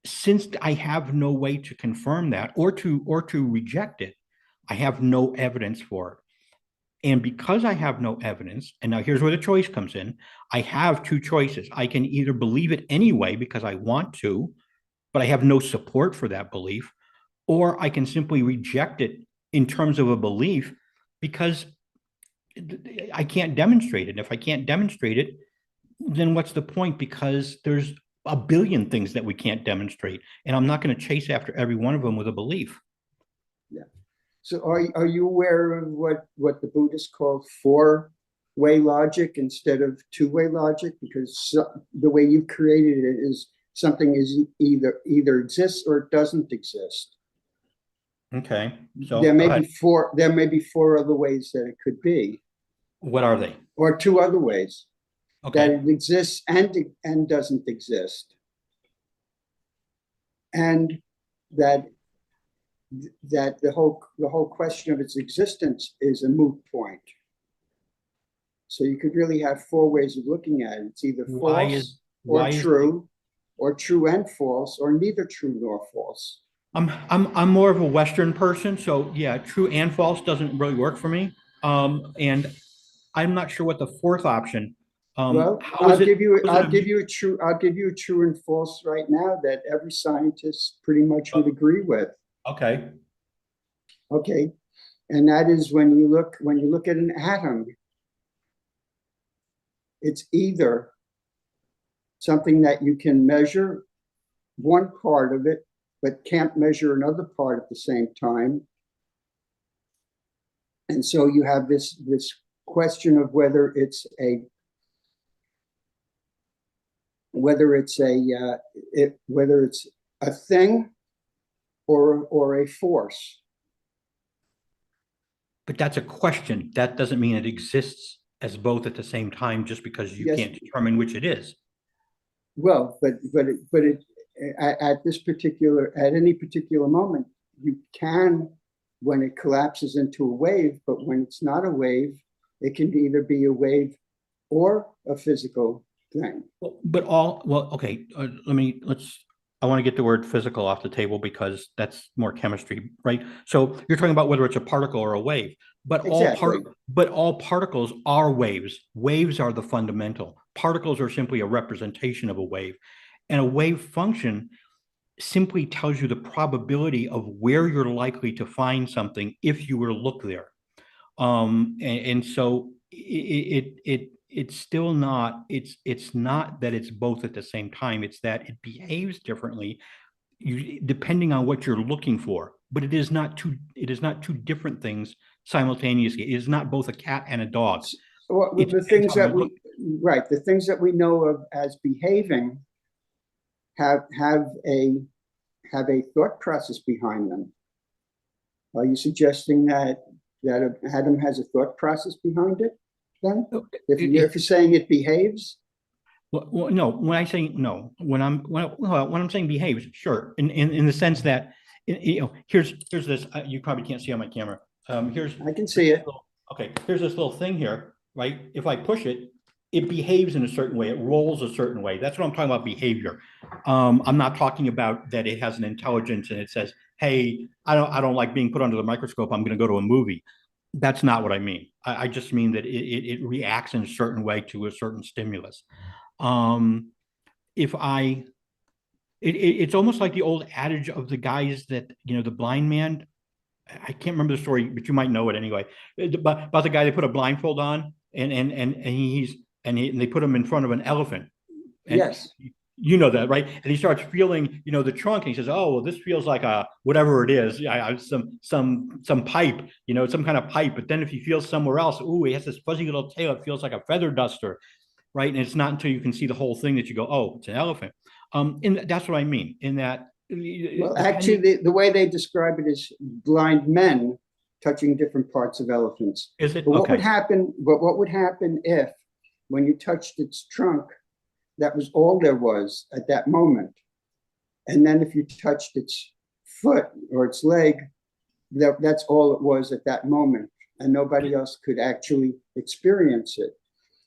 since I have no way to confirm that or to reject it, I have no evidence for it. And because I have no evidence, and now here's where the choice comes in, I have two choices. I can either believe it anyway because I want to, but I have no support for that belief, or I can simply reject it in terms of a belief because I can't demonstrate it. And if I can't demonstrate it, then what's the point? Because there's a billion things that we can't demonstrate, and I'm not going to chase after every one of them with a belief.
Yeah. So are you aware of what the Buddhists call four-way logic instead of two-way logic? Because the way you've created it is something is either exists or it doesn't exist.
Okay. So
there may be four other ways that it could be.
What are they?
Or two other ways.
Okay.
That it exists and doesn't exist. And that the whole question of its existence is a moot point. So you could really have four ways of looking at it. It's either false or true, or true and false, or neither true nor false.
I'm more of a Western person, so yeah, true and false doesn't really work for me. And I'm not sure what the fourth option.
Well, I'll give you a true and false right now that every scientist pretty much would agree with.
Okay.
Okay, and that is when you look at an atom, it's either something that you can measure one part of it, but can't measure another part at the same time. And so you have this question of whether it's a thing or a force.
But that's a question. That doesn't mean it exists as both at the same time just because you can't determine which it is.
Well, but at any particular moment, you can, when it collapses into a wave, but when it's not a wave, it can either be a wave or a physical thing.
Okay. I want to get the word physical off the table because that's more chemistry, right? So you're talking about whether it's a particle or a wave, but
exactly.
all particles are waves. Waves are the fundamental. Particles are simply a representation of a wave, and a wave function simply tells you the probability of where you're likely to find something if you were to look there. And so it's still not, it's not that it's both at the same time, it's that it behaves differently depending on what you're looking for, but it is not two different things simultaneously. It is not both a cat and a dog.
Well, the things that we know of as behaving have a thought process behind them. Are you suggesting that that Adam has a thought process behind it then?
Oh,
If you're saying it behaves?
Well, no, when I say no, when I'm saying behaves, sure, in the sense that, here's this, you probably can't see on my camera.
I can see it.
Okay, here's this little thing here, right? If I push it, it behaves in a certain way. It rolls a certain way. That's what I'm talking about, behavior. I'm not talking about that it has an intelligence and it says, hey, I don't like being put under the microscope. I'm going to go to a movie. That's not what I mean. I just mean that it reacts in a certain way to a certain stimulus. It's almost like the old adage of the guys that, the blind man, I can't remember the story, but you might know it anyway, about the guy they put a blindfold on and they put him in front of an elephant. And
yes.
You know that, right? And he starts feeling, the trunk, and he says, "Oh, well, this feels like a whatever it is, some pipe, some kind of pipe." But then if he feels somewhere else, ooh, he has this fuzzy little tail. It feels like a feather duster, right? And it's not until you can see the whole thing that you go, "Oh, it's an elephant." And that's what I mean. In that,
well, actually, the way they describe it is blind men touching different parts of elephants.
Is it?
But what
Okay.
would happen? But what would happen if, when you touched its trunk, that was all there was at that moment, and then if you touched its foot or its leg, that's all it was at that moment, and nobody else could actually experience it,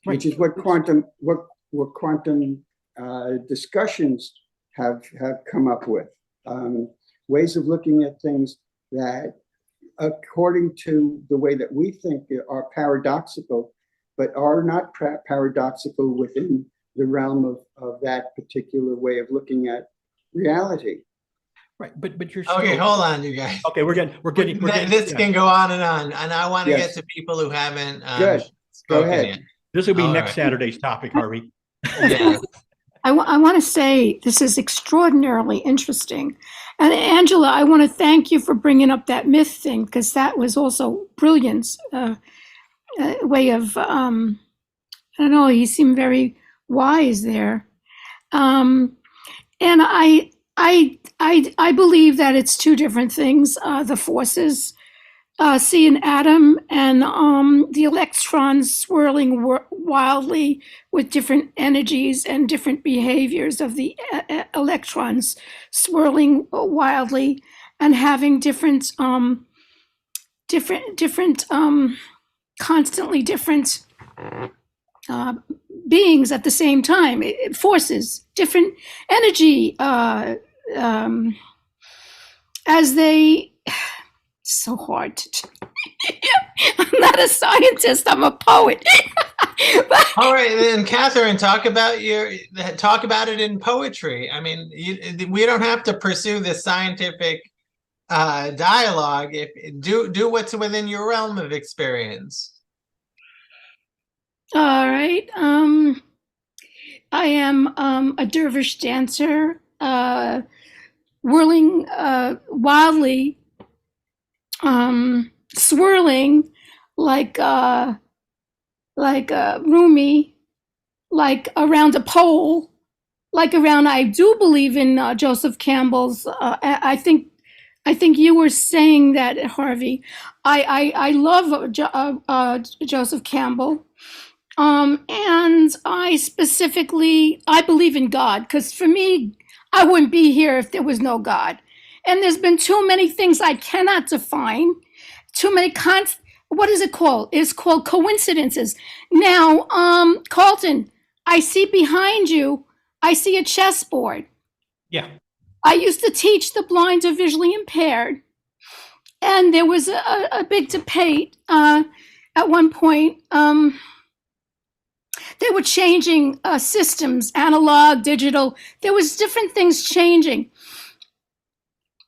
Right.
which is what quantum discussions have come up with, ways of looking at things that, according to the way that we think, are paradoxical, but are not paradoxical within the realm of that particular way of looking at reality.
Right, but you're
Okay,
still,
hold on, you guys.
okay. We're getting.
This can go on, and I want to
Yes.
get to people who haven't
Good. Go
spoken
ahead.
yet.
This will be
All
next
right.
Saturday's topic, Harvey.
Yeah.
I want to say this is extraordinarily interesting. And Angela, I want to thank you for bringing up that myth thing, because that was also brilliant. Way of, I don't know, he seemed very wise there. And I believe that it's two different things, the forces. See an atom and the electrons swirling wildly with different energies and different behaviors of the electrons swirling wildly and having different constantly different beings at the same time, forces, different energy as they. So hard to I'm not a scientist, I'm a poet.
All right, then, Catherine, talk about it in poetry. I mean, we don't have to pursue this scientific dialogue. If do what's within your realm of experience.
All right. I am a dervish dancer, whirling wildly, swirling like Rumi, like around a pole, like around. I do believe in Joseph Campbell's. I think you were saying that, Harvey. I love Joseph Campbell. And I believe in God, because for me, I wouldn't be here if there was no God. And there's been too many things I cannot define, too many what is it called? It's called coincidences. Now, Karlton, I see behind you, I see a chessboard.
Yeah.
I used to teach the blind or visually impaired, and there was a big debate at one point. They were changing systems, analog, digital. There was different things changing.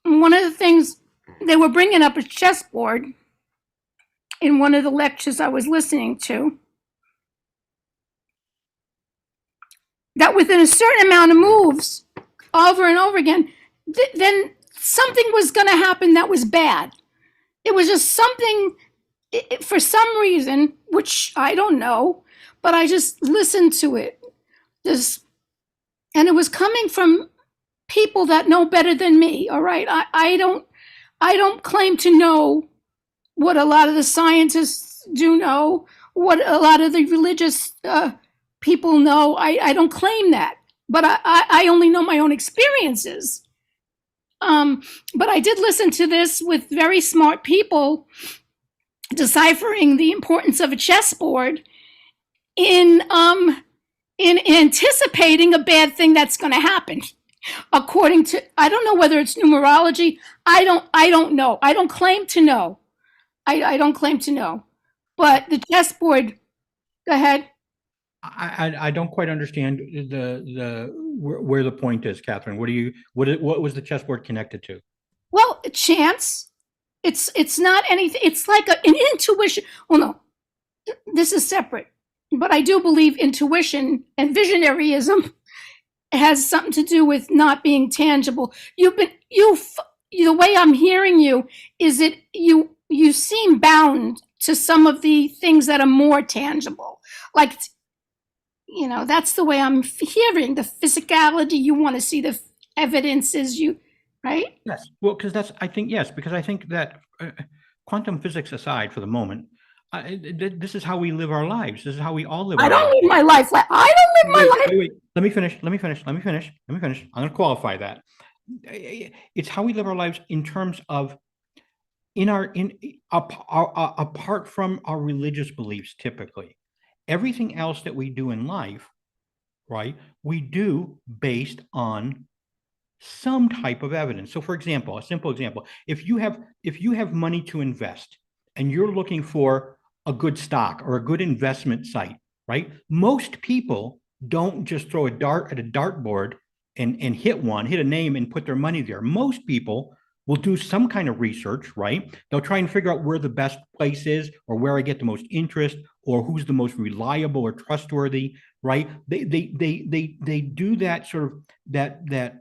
And one of the things they were bringing up a chessboard in one of the lectures I was listening to. That within a certain amount of moves, over and over again, then something was going to happen that was bad. It was just something, for some reason, which I don't know, but I just listened to it. And it was coming from people that know better than me. All right, I don't claim to know what a lot of the scientists do know, what a lot of the religious people know. I don't claim that, but I only know my own experiences. But I did listen to this with very smart people deciphering the importance of a chessboard in anticipating a bad thing that's going to happen. According to, I don't know whether it's numerology. I don't know. I don't claim to know. I don't claim to know. But the chessboard, go ahead.
I don't quite understand where the point is, Catherine. What was the chessboard connected to?
Well, chance. It's not anything. It's like an intuition. Well, no, this is separate. But I do believe intuition and visionaryism has something to do with not being tangible. The way I'm hearing you is that you seem bound to some of the things that are more tangible. Like, that's the way I'm hearing the physicality. You want to see the evidences, right?
Yes. Well, because I think that quantum physics aside for the moment, this is how we live our lives. This is how we all live.
I don't live my life. I don't live my life.
Wait. Let me finish. I'm going to qualify that. It's how we live our lives in terms of apart from our religious beliefs. Typically, everything else that we do in life, right? We do based on some type of evidence. So, for example, a simple example: if you have money to invest and you're looking for a good stock or a good investment site, right? Most people don't just throw a dart at a dartboard and hit a name and put their money there. Most people will do some kind of research, right? They'll try and figure out where the best place is or where I get the most interest or who's the most reliable or trustworthy, right? They do that sort of that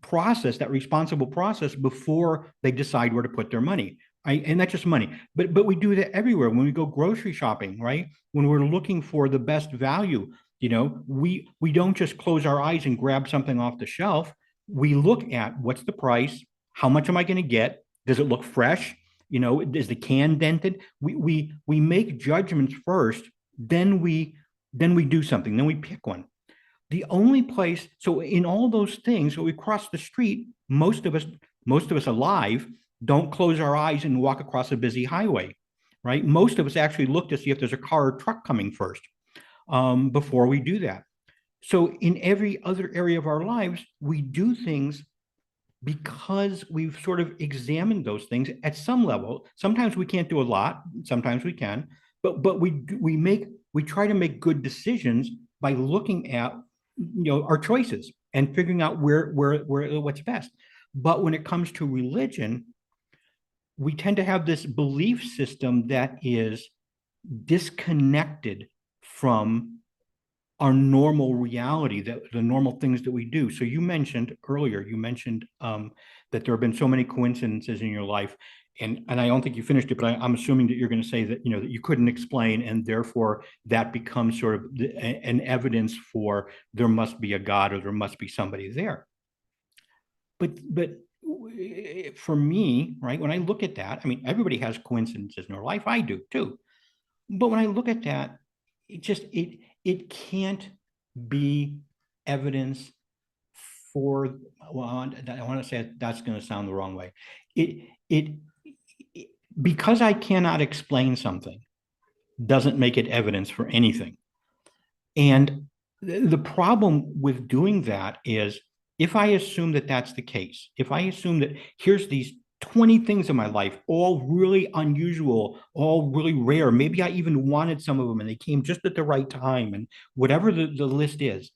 process, that responsible process before they decide where to put their money. And not just money, but we do that everywhere. When we go grocery shopping, right? When we're looking for the best value, we don't just close our eyes and grab something off the shelf. We look at what's the price, how much am I going to get? Does it look fresh? Is the can dented? We make judgments first, then we do something, then we pick one. The only place, so in all those things, when we cross the street, most of us alive don't close our eyes and walk across a busy highway, right? Most of us actually look to see if there's a car or truck coming first before we do that. So in every other area of our lives, we do things because we've sort of examined those things at some level. Sometimes we can't do a lot, sometimes we can, but we try to make good decisions by looking at our choices and figuring out where what's best. But when it comes to religion, we tend to have this belief system that is disconnected from our normal reality, that the normal things that we do. So you mentioned earlier, that there have been so many coincidences in your life, and I don't think you finished it, but I'm assuming that you're going to say that that you couldn't explain, and therefore that becomes sort of an evidence for there must be a God or there must be somebody there. But for me, right, when I look at that, I mean, everybody has coincidences in their life. I do too. But when I look at that, it can't be evidence for, well, I want to say that's going to sound the wrong way. Because I cannot explain something doesn't make it evidence for anything. And the problem with doing that is, if I assume that that's the case, if I assume that here's these 20 things in my life, all really unusual, all really rare, maybe I even wanted some of them and they came just at the right time, and whatever the list is,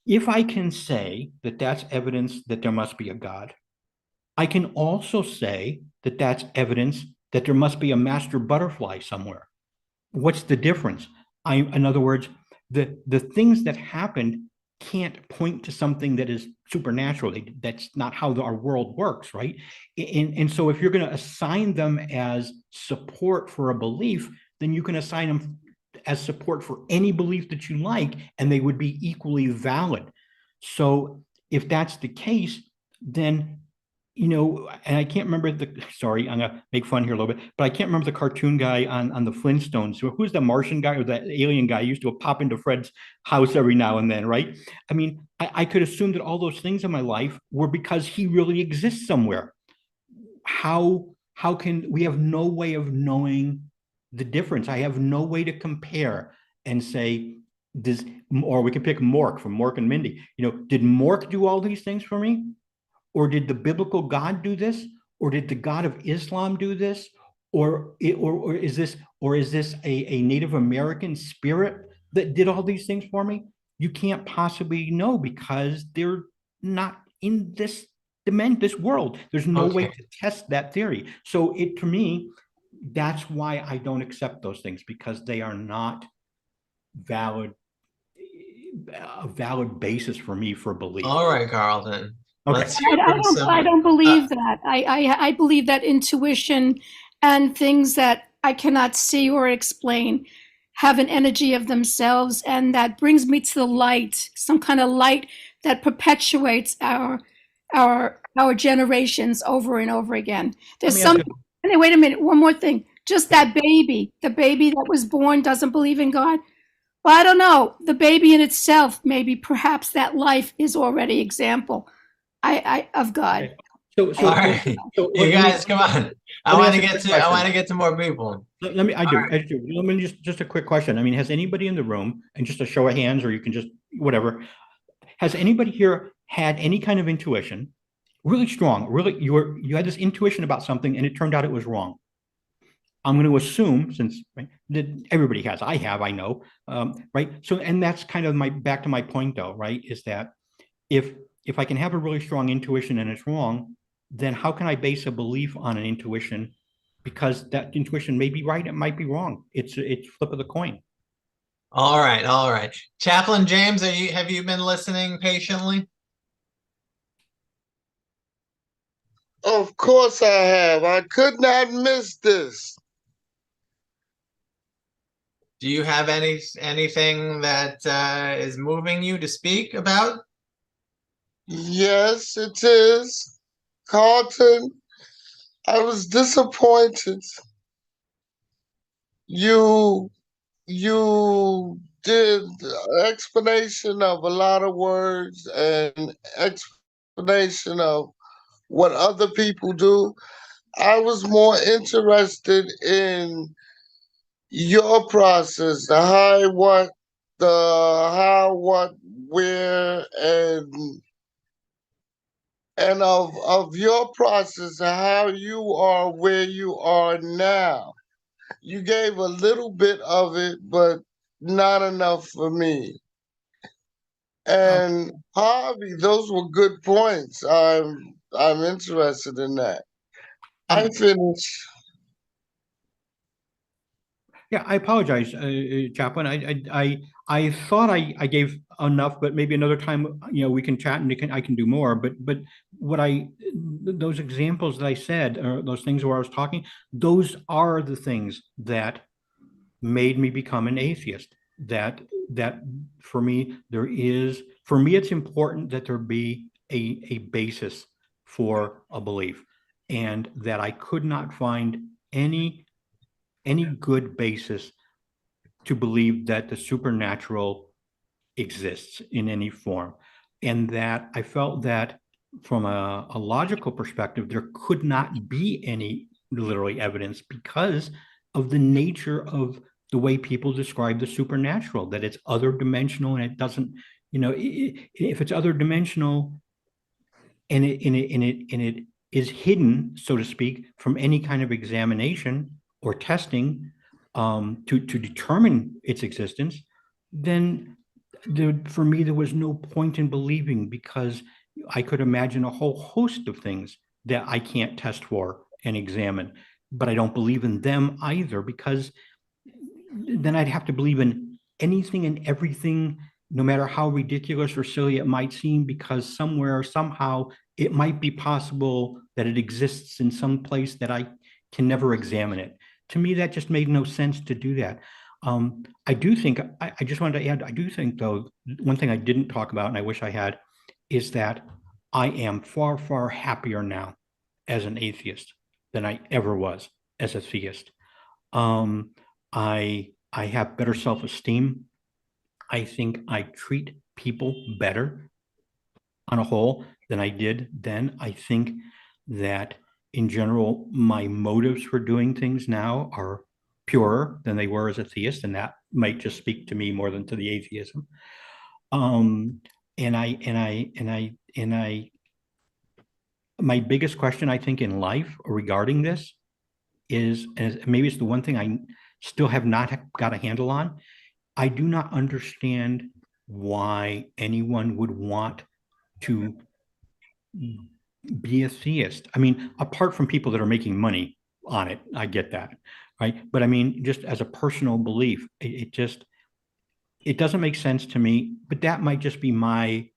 if I can say that that's evidence that there must be a God, I can also say that that's evidence that there must be a master butterfly somewhere. What's the difference? In other words, the things that happened can't point to something that is supernatural. That's not how our world works, right? And so if you're going to assign them as support for a belief, then you can assign them as support for any belief that you like, and they would be equally valid. So if that's the case, then you know, and I can't remember sorry, I'm gonna make fun here a little bit, but I can't remember the cartoon guy on the Flintstones. Who's the Martian guy or that alien guy? Used to pop into Fred's house every now and then, right? I mean, I could assume that all those things in my life were because he really exists somewhere. How can we have no way of knowing the difference? I have no way to compare and say, or we can pick Mork from Mork and Mindy. You know, did Mork do all these things for me? Or did the biblical God do this? Or did the God of Islam do this? Or is this a Native American spirit that did all these things for me? You can't possibly know because they're not in this this world. There's no way to test that theory. So to me, that's why I don't accept those things, because they are not a valid basis for me for belief.
All right, Karlton.
Okay.
Let's hear from some.
I don't believe that. I believe that intuition and things that I cannot see or explain have an energy of themselves, and that brings me to the light, some kind of light that perpetuates our generations over and over again. There's some. Wait a minute. One more thing. Just that baby, the baby that was born doesn't believe in God. Well, I don't know. The baby in itself, maybe perhaps that life is already example of God.
So
all right, you guys, come on. I want to get to more people.
Let me. I do. Let me just a quick question. I mean, has anybody in the room, and just a show of hands, or you can just whatever, has anybody here had any kind of intuition, really strong, really you had this intuition about something, and it turned out it was wrong? I'm going to assume, since that everybody has, I know, right? So, and that's kind of back to my point, though, right? Is that if I can have a really strong intuition and it's wrong, then how can I base a belief on an intuition? Because that intuition may be right, it might be wrong. It's flip of the coin.
All right. Chaplain James, have you been listening patiently?
Of course I have. I could not miss this.
Do you have anything that is moving you to speak about?
Yes, it is. Karlton, I was disappointed. You did an explanation of a lot of words and explanation of what other people do. I was more interested in your process, the how, what, where, and of your process, how you are where you are now. You gave a little bit of it, but not enough for me. And Harvey, those were good points. I'm interested in that. I finished.
Yeah, I apologize, Chaplain. I thought I gave enough, but maybe another time, you know, we can chat and I can do more. But what those examples that I said, or those things where I was talking, those are the things that made me become an atheist. That for me, it's important that there be a basis for a belief, and that I could not find any good basis to believe that the supernatural exists in any form. And that I felt that from a logical perspective, there could not be any literally evidence because of the nature of the way people describe the supernatural, that it's other dimensional and it doesn't, you know, if it's other dimensional and it is hidden, so to speak, from any kind of examination or testing to determine its existence, then for me, there was no point in believing, because I could imagine a whole host of things that I can't test for and examine, but I don't believe in them either, because then I'd have to believe in anything and everything, no matter how ridiculous or silly it might seem, because somewhere, somehow, it might be possible that it exists in some place that I can never examine it. To me, that just made no sense to do that. I do think, I just wanted to add, I do think, though, one thing I didn't talk about, and I wish I had, is that I am far, far happier now as an atheist than I ever was as a theist. I have better self-esteem. I think I treat people better on a whole than I did then. I think that in general, my motives for doing things now are purer than they were as a theist, and that might just speak to me more than to the atheism. My biggest question, I think, in life regarding this is, and maybe it's the one thing I still have not got a handle on. I do not understand why anyone would want to be a theist. I mean, apart from people that are making money on it, I get that, right? But I mean, just as a personal belief, it doesn't make sense to me. But that might just be my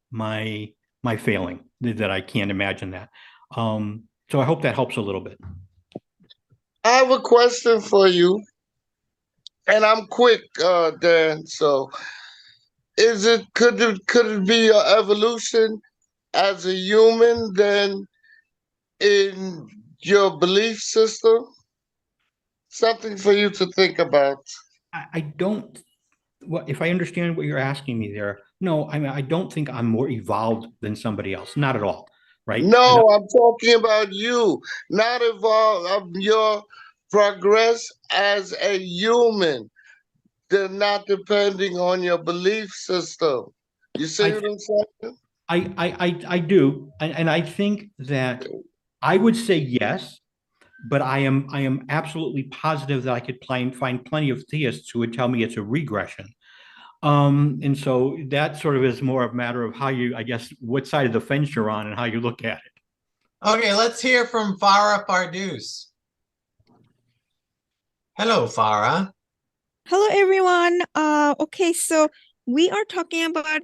failing that I can't imagine that. So I hope that helps a little bit.
I have a question for you, and I'm quick, Dan. So, could it be your evolution as a human then in your belief system? Something for you to think about.
I don't. Well, if I understand what you're asking me there, no, I mean, I don't think I'm more evolved than somebody else. Not at all, right?
No, I'm talking about you, not evolve of your progress as a human. They're not depending on your belief system. You see what I'm saying?
I do, and I think that I would say yes, but I am absolutely positive that I could find plenty of theists who would tell me it's a regression. And so that sort of is more a matter of how you, I guess, what side of the fence you're on and how you look at it.
Okay, let's hear from Farah Fardous. Hello, Farah.
Hello, everyone. Okay, so we are talking about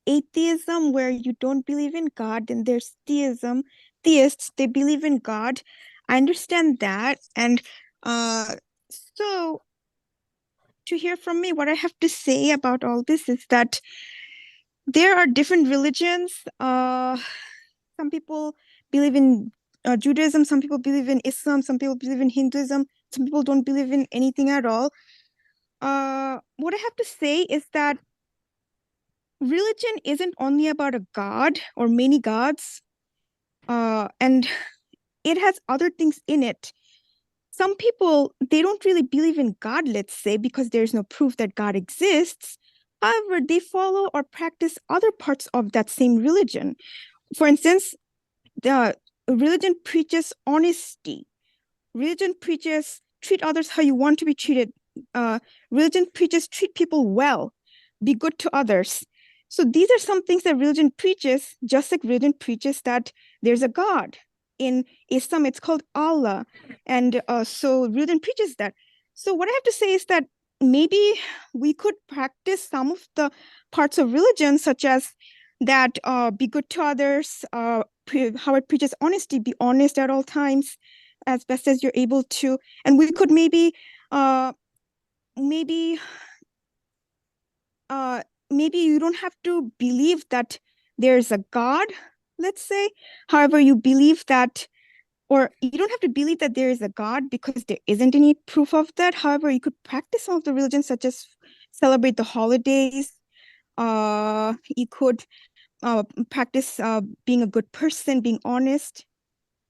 atheism, where you don't believe in God, and there's theism. Theists, they believe in God. I understand that. And so to hear from me, what I have to say about all this is that there are different religions. Some people believe in Judaism, some people believe in Islam, some people believe in Hinduism, some people don't believe in anything at all. What I have to say is that religion isn't only about a god or many gods, and it has other things in it. Some people, they don't really believe in God, let's say, because there's no proof that God exists. However, they follow or practice other parts of that same religion. For instance, the religion preaches honesty. Religion preaches treat others how you want to be treated. Religion preaches treat people well, be good to others. So these are some things that religion preaches, just like religion preaches that there's a God. In Islam, it's called Allah. And so religion preaches that. So what I have to say is that maybe we could practice some of the parts of religion, such as that be good to others, how it preaches honesty, be honest at all times, as best as you're able to. And we could maybe you don't have to believe that there's a God, let's say. However, you believe that, or you don't have to believe that there is a God because there isn't any proof of that. However, you could practice some of the religions, such as celebrate the holidays. You could practice being a good person, being honest.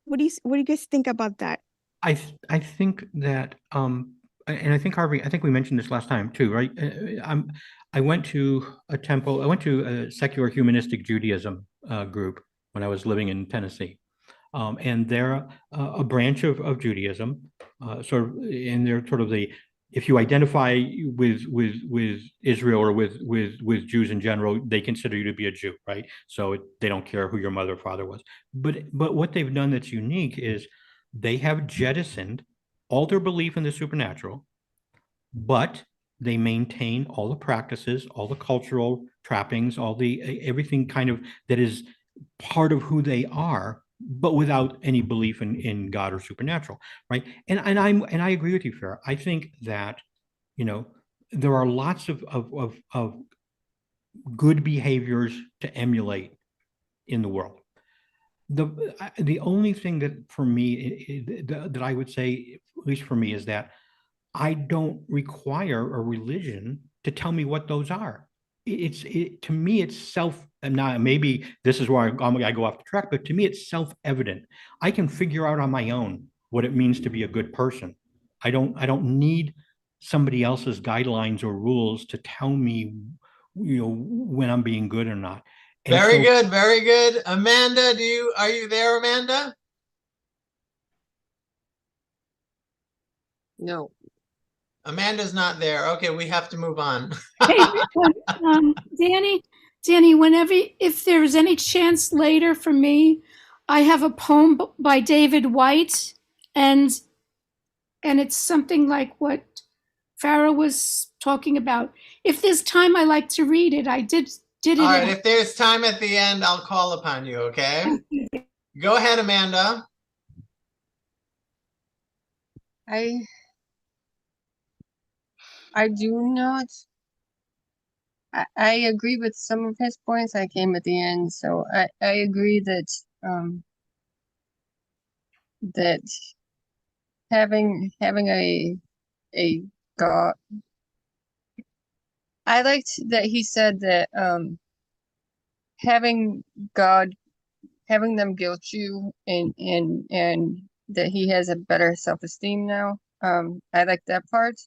What do you guys think about that?
I think that and I think Harvey, I think we mentioned this last time too, right? I went to a temple. I went to a secular humanistic Judaism group when I was living in Tennessee, and they're a branch of Judaism, sort of, and they're sort of the, if you identify with Israel or with Jews in general, they consider you to be a Jew, right? So they don't care who your mother or father was. But what they've done that's unique is they have jettisoned all their belief in the supernatural, but they maintain all the practices, all the cultural trappings, all the everything kind of that is part of who they are, but without any belief in God or supernatural, right? And I agree with you, Farah. I think that, you know, there are lots of good behaviors to emulate in the world. the only thing that for me that I would say, at least for me, is that I don't require a religion to tell me what those are. To me, it's self. And now maybe this is where I go off the track, but to me, it's self-evident. I can figure out on my own what it means to be a good person. I don't need somebody else's guidelines or rules to tell me, when I'm being good or not. And
Very
so,
good, very good. Amanda, are you there, Amanda?
No.
Amanda's not there. Okay, we have to move on.
Hey, Danny, if there's any chance later for me, I have a poem by David White, and it's something like what Farah was talking about. If there's time, I like to read it. I did it.
All right, if there's time at the end, I'll call upon you, okay? Go ahead, Amanda.
I do not. I agree with some of his points. I came at the end, so I agree that that having a God. I liked that he said that having them guilt you and that he has a better self-esteem now. I like that part.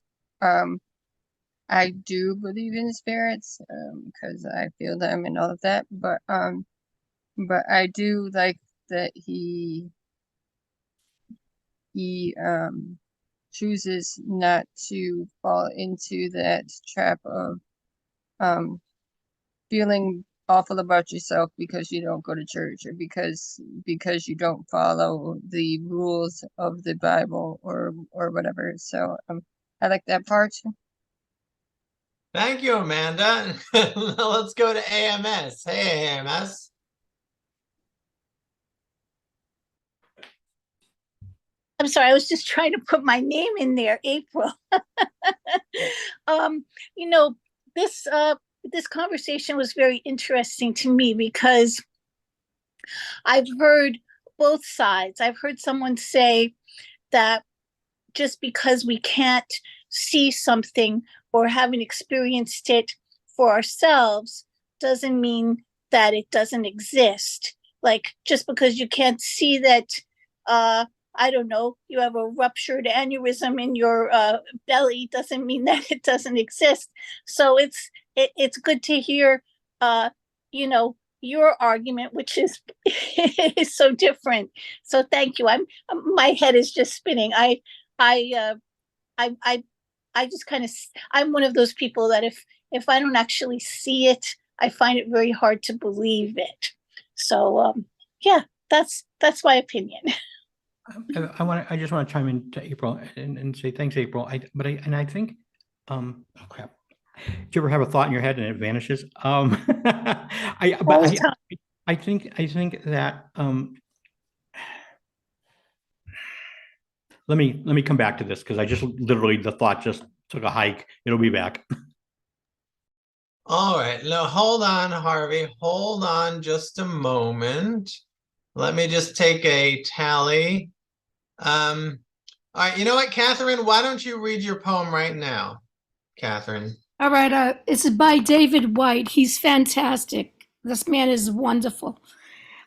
I do believe in spirits because I feel them and all of that, but I do like that he chooses not to fall into that trap of feeling awful about yourself because you don't go to church or because you don't follow the rules of the Bible or whatever. So I like that part.
Thank you, Amanda. Let's go to AMS. Hey, AMS.
I'm sorry, I was just trying to put my name in there, April. This conversation was very interesting to me because I've heard both sides. I've heard someone say that just because we can't see something or haven't experienced it for ourselves doesn't mean that it doesn't exist. Like just because you can't see that, I don't know, you have a ruptured aneurysm in your belly doesn't mean that it doesn't exist. So it's good to hear, your argument, which is is so different. So thank you. My head is just spinning. I just kind of, I'm one of those people that if I don't actually see it, I find it very hard to believe it. So yeah, that's my opinion.
I just want to chime in to April and say thanks, April. I think, oh crap. Do you ever have a thought in your head and it vanishes? I think that let me come back to this because I just literally the thought just took a hike. It'll be back.
All right, now hold on, Harvey. Hold on just a moment. Let me just take a tally. All right, you know what, Catherine? Why don't you read your poem right now, Catherine?
All right, it's by David White. He's fantastic. This man is wonderful.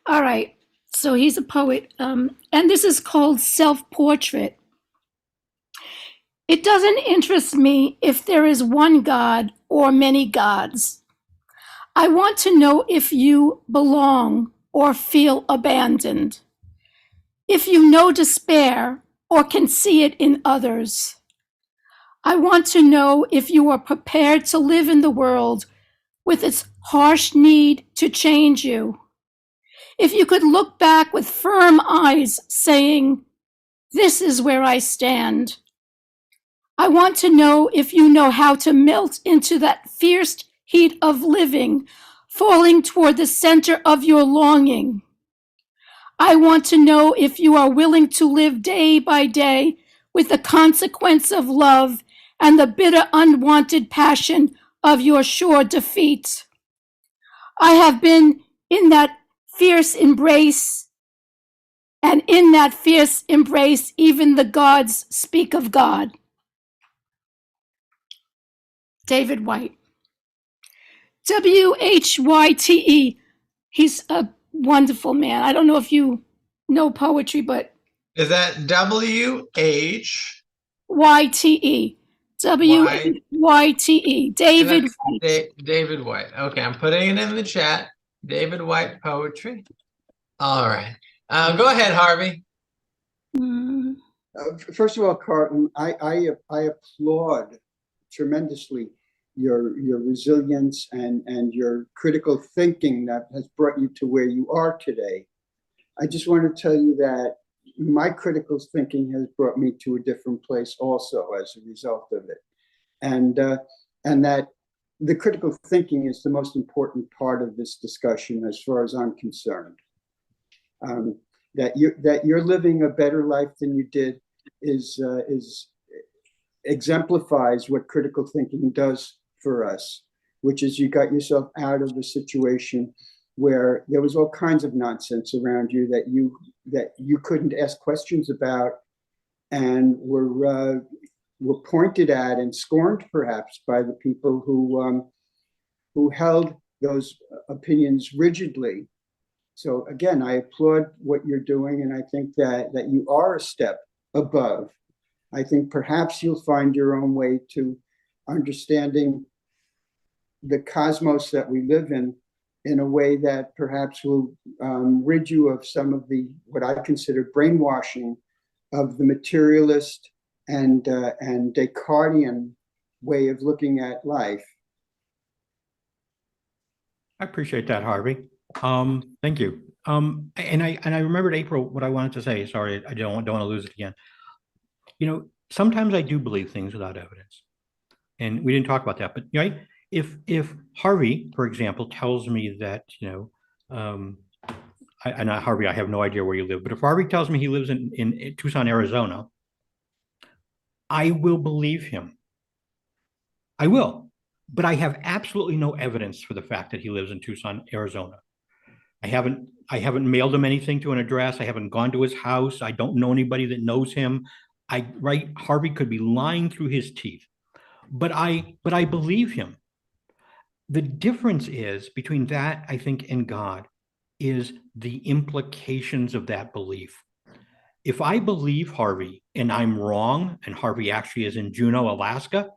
All right, so he's a poet, and this is called Self-Portrait. It doesn't interest me if there is one God or many gods. I want to know if you belong or feel abandoned. If you know despair or can see it in others. I want to know if you are prepared to live in the world with its harsh need to change you. If you could look back with firm eyes saying, "This is where I stand." I want to know if you know how to melt into that fierce heat of living, falling toward the center of your longing. I want to know if you are willing to live day by day with the consequence of love and the bitter unwanted passion of your sure defeat. I have been in that fierce embrace And in that fierce embrace, even the gods speak of God. David White. Whyte. He's a wonderful man. I don't know if you know poetry, but
Is that W-H?
YTE. WYTE. David White.
David White. Okay, I'm putting it in the chat. David White poetry. All right. Go ahead, Harvey.
First of all, Karlton, I applaud tremendously your resilience and your critical thinking that has brought you to where you are today. I just want to tell you that my critical thinking has brought me to a different place also as a result of it, and that the critical thinking is the most important part of this discussion as far as I'm concerned. That you're living a better life than you did is exemplifies what critical thinking does for us, which is you got yourself out of the situation where there was all kinds of nonsense around you that you couldn't ask questions about, and were pointed at and scorned perhaps by the people who held those opinions rigidly. So again, I applaud what you're doing, and I think that you are a step above. I think perhaps you'll find your own way to understanding the cosmos that we live in a way that perhaps will rid you of some of the, what I consider brainwashing of the materialist and Descartesian way of looking at life.
I appreciate that, Harvey. Thank you. And I remembered, April, what I wanted to say. Sorry, I don't want to lose it again. You know, sometimes I do believe things without evidence, and we didn't talk about that. But right, if Harvey, for example, tells me that, you know, Harvey, I have no idea where you live, but if Harvey tells me he lives in Tucson, Arizona, I will believe him. I will, but I have absolutely no evidence for the fact that he lives in Tucson, Arizona. I haven't mailed him anything to an address. I haven't gone to his house. I don't know anybody that knows him. Harvey could be lying through his teeth, but I believe him. The difference is between that, I think, and God is the implications of that belief. If I believe Harvey and I'm wrong, and Harvey actually is in Juneau, Alaska,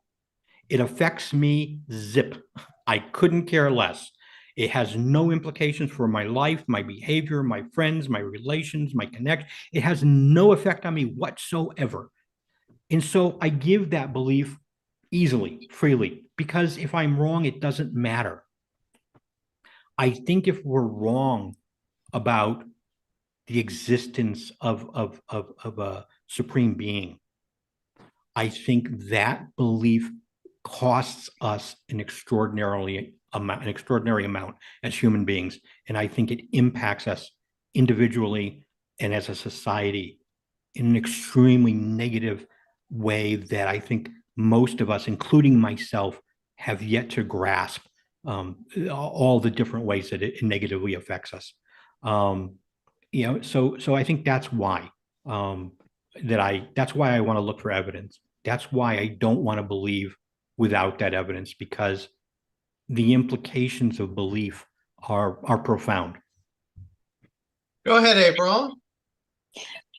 it affects me zip. I couldn't care less. It has no implications for my life, my behavior, my friends, my relations, my connection. It has no effect on me whatsoever. And so I give that belief easily, freely, because if I'm wrong, it doesn't matter. I think if we're wrong about the existence of a supreme being, I think that belief costs us an extraordinary amount as human beings, and I think it impacts us individually and as a society in an extremely negative way that I think most of us, including myself, have yet to grasp all the different ways that it negatively affects us. You know, so I think that's why that's why I want to look for evidence. That's why I don't want to believe without that evidence, because the implications of belief are profound.
Go ahead, April.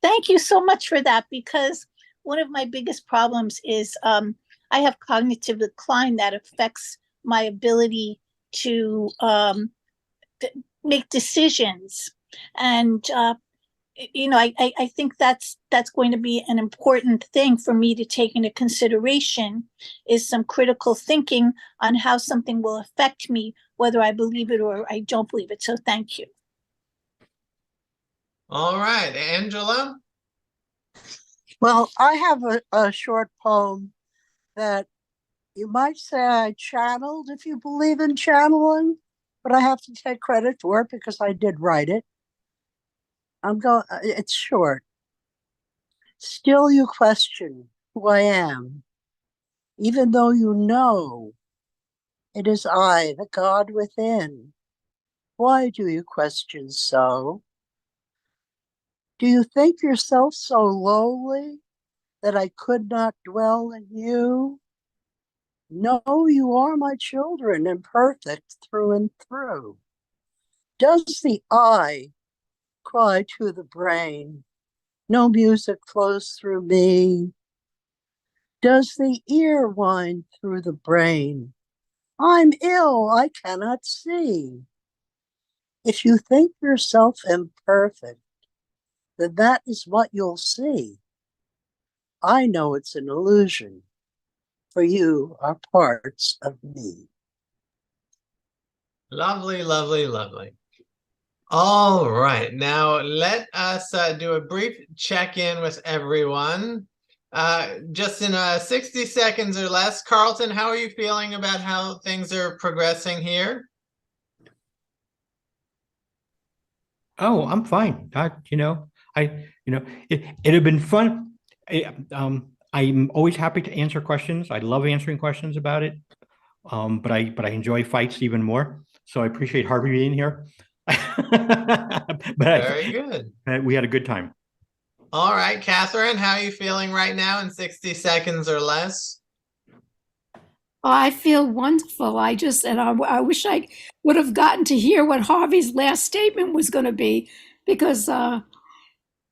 Thank you so much for that, because one of my biggest problems is I have cognitive decline that affects my ability to make decisions. And you know, I think that's going to be an important thing for me to take into consideration, is some critical thinking on how something will affect me, whether I believe it or I don't believe it. So thank you.
All right, Angela.
Well, I have a short poem that you might say I channeled, if you believe in channeling, but I have to take credit for it because I did write it. It's short. Still you question who I am, even though you know it is I, the God within. Why do you question so? Do you think yourself so lowly that I could not dwell in you? No, you are my children, imperfect through and through. Does the eye cry to the brain, no music flows through me? Does the ear whine through the brain, I'm ill, I cannot see? If you think yourself imperfect, then that is what you'll see. I know it's an illusion, for you are parts of me.
Lovely, lovely, lovely. All right, now let us do a brief check-in with everyone. Just in 60 seconds or less, Karlton, how are you feeling about how things are progressing here?
Oh, I'm fine. It had been fun. I'm always happy to answer questions. I love answering questions about it. But I enjoy fights even more. So I appreciate Harvey being here.
Very good.
We had a good time.
All right, Catherine, how are you feeling right now in 60 seconds or less?
I feel wonderful. I wish I would have gotten to hear what Harvey's last statement was going to be, because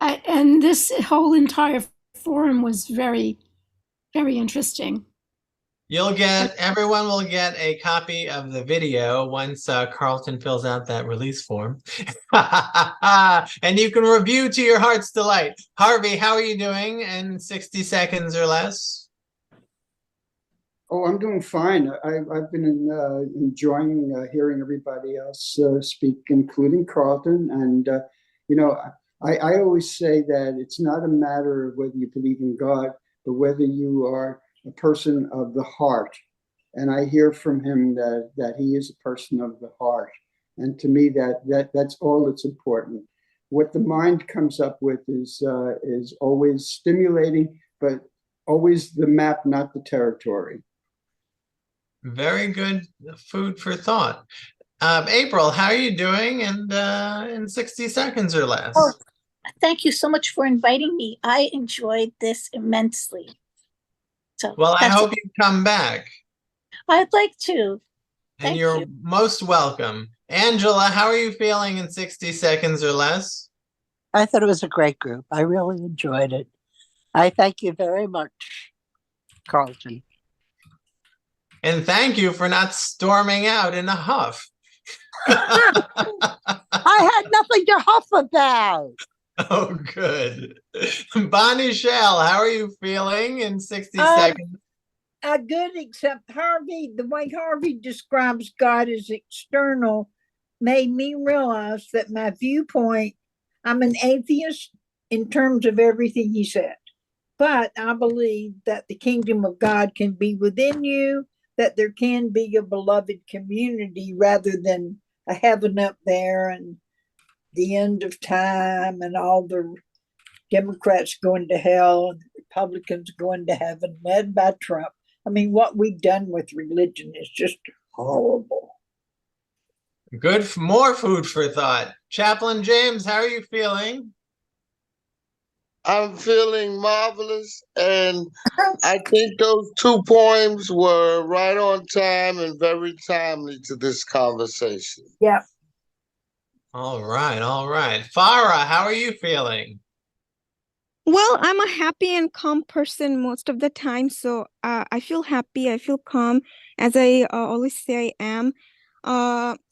and this whole entire forum was very, very interesting.
Everyone will get a copy of the video once Karlton fills out that release form. And you can review to your heart's delight. Harvey, how are you doing in 60 seconds or less?
Oh, I'm doing fine. I've been enjoying hearing everybody else speak, including Karlton. And, I always say that it's not a matter of whether you believe in God, but whether you are a person of the heart. And I hear from him that he is a person of the heart. And to me, that's all that's important. What the mind comes up with is always stimulating, but always the map, not the territory.
Very good food for thought. April, how are you doing in 60 seconds or less?
Oh, thank you so much for inviting me. I enjoyed this immensely. So,
well, I hope you come back.
I'd like to.
And you're most welcome. Angela, how are you feeling in 60 seconds or less?
I thought it was a great group. I really enjoyed it. I thank you very much, Karlton.
And thank you for not storming out in a huff.
I had nothing to huff about.
Oh, good. Bonnie Shell, how are you feeling in 60 seconds?
Good, except Harvey, the way Harvey describes God as external made me realize that my viewpoint, I'm an atheist in terms of everything he said. But I believe that the kingdom of God can be within you, that there can be a beloved community rather than a heaven up there and the end of time and all the Democrats going to hell and the Republicans going to heaven, led by Trump. I mean, what we've done with religion is just horrible.
Good, more food for thought. Chaplain James, how are you feeling?
I'm feeling marvelous, and I think those 2 poems were right on time and very timely to this conversation.
Yeah.
All right, all right. Farah, how are you feeling?
Well, I'm a happy and calm person most of the time, so I feel happy, I feel calm, as I always say I am.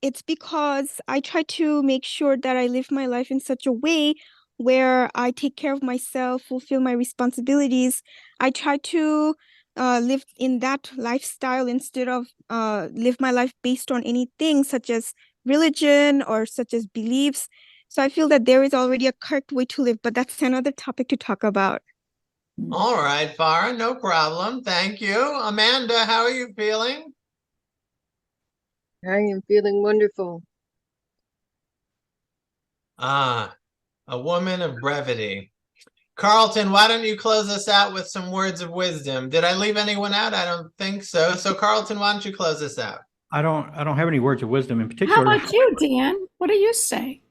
It's because I try to make sure that I live my life in such a way where I take care of myself, fulfill my responsibilities. I try to live in that lifestyle instead of live my life based on anything such as religion or such as beliefs. So I feel that there is already a correct way to live, but that's another topic to talk about.
All right, Farah, no problem. Thank you. Amanda, how are you feeling?
I am feeling wonderful.
Ah, a woman of brevity. Karlton, why don't you close us out with some words of wisdom? Did I leave anyone out? I don't think so. So Karlton, why don't you close us out?
I don't have any words of wisdom in
How
particular.
about you, Dan? What do you say?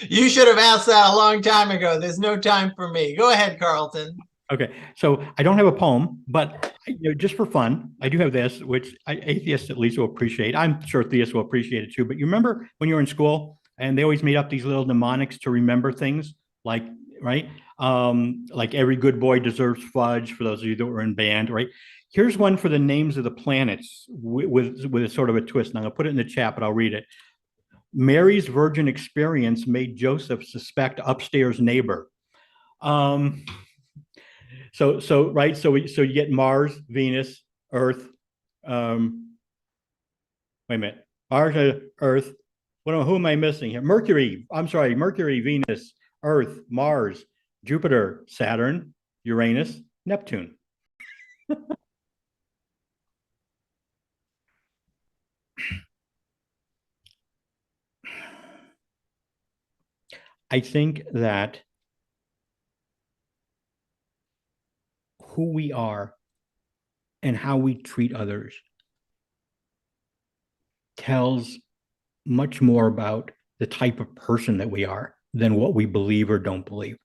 You should have asked that a long time ago. There's no time for me. Go ahead, Karlton.
Okay, so I don't have a poem, but just for fun, I do have this, which atheists at least will appreciate. I'm sure theists will appreciate it too. But you remember when you were in school and they always made up these little mnemonics to remember things, like, right? Like every good boy deserves fudge, for those of you that were in band, right? Here's one for the names of the planets with a sort of a twist. And I'm gonna put it in the chat, but I'll read it. Mary's virgin experience made Joseph suspect upstairs neighbor. So right, so you get Mars, Venus, Earth. Wait a minute, Mars, Earth. Who am I missing here? Mercury. I'm sorry, Mercury, Venus, Earth, Mars, Jupiter, Saturn, Uranus, Neptune. I think that who we are and how we treat others tells much more about the type of person that we are than what we believe or don't believe.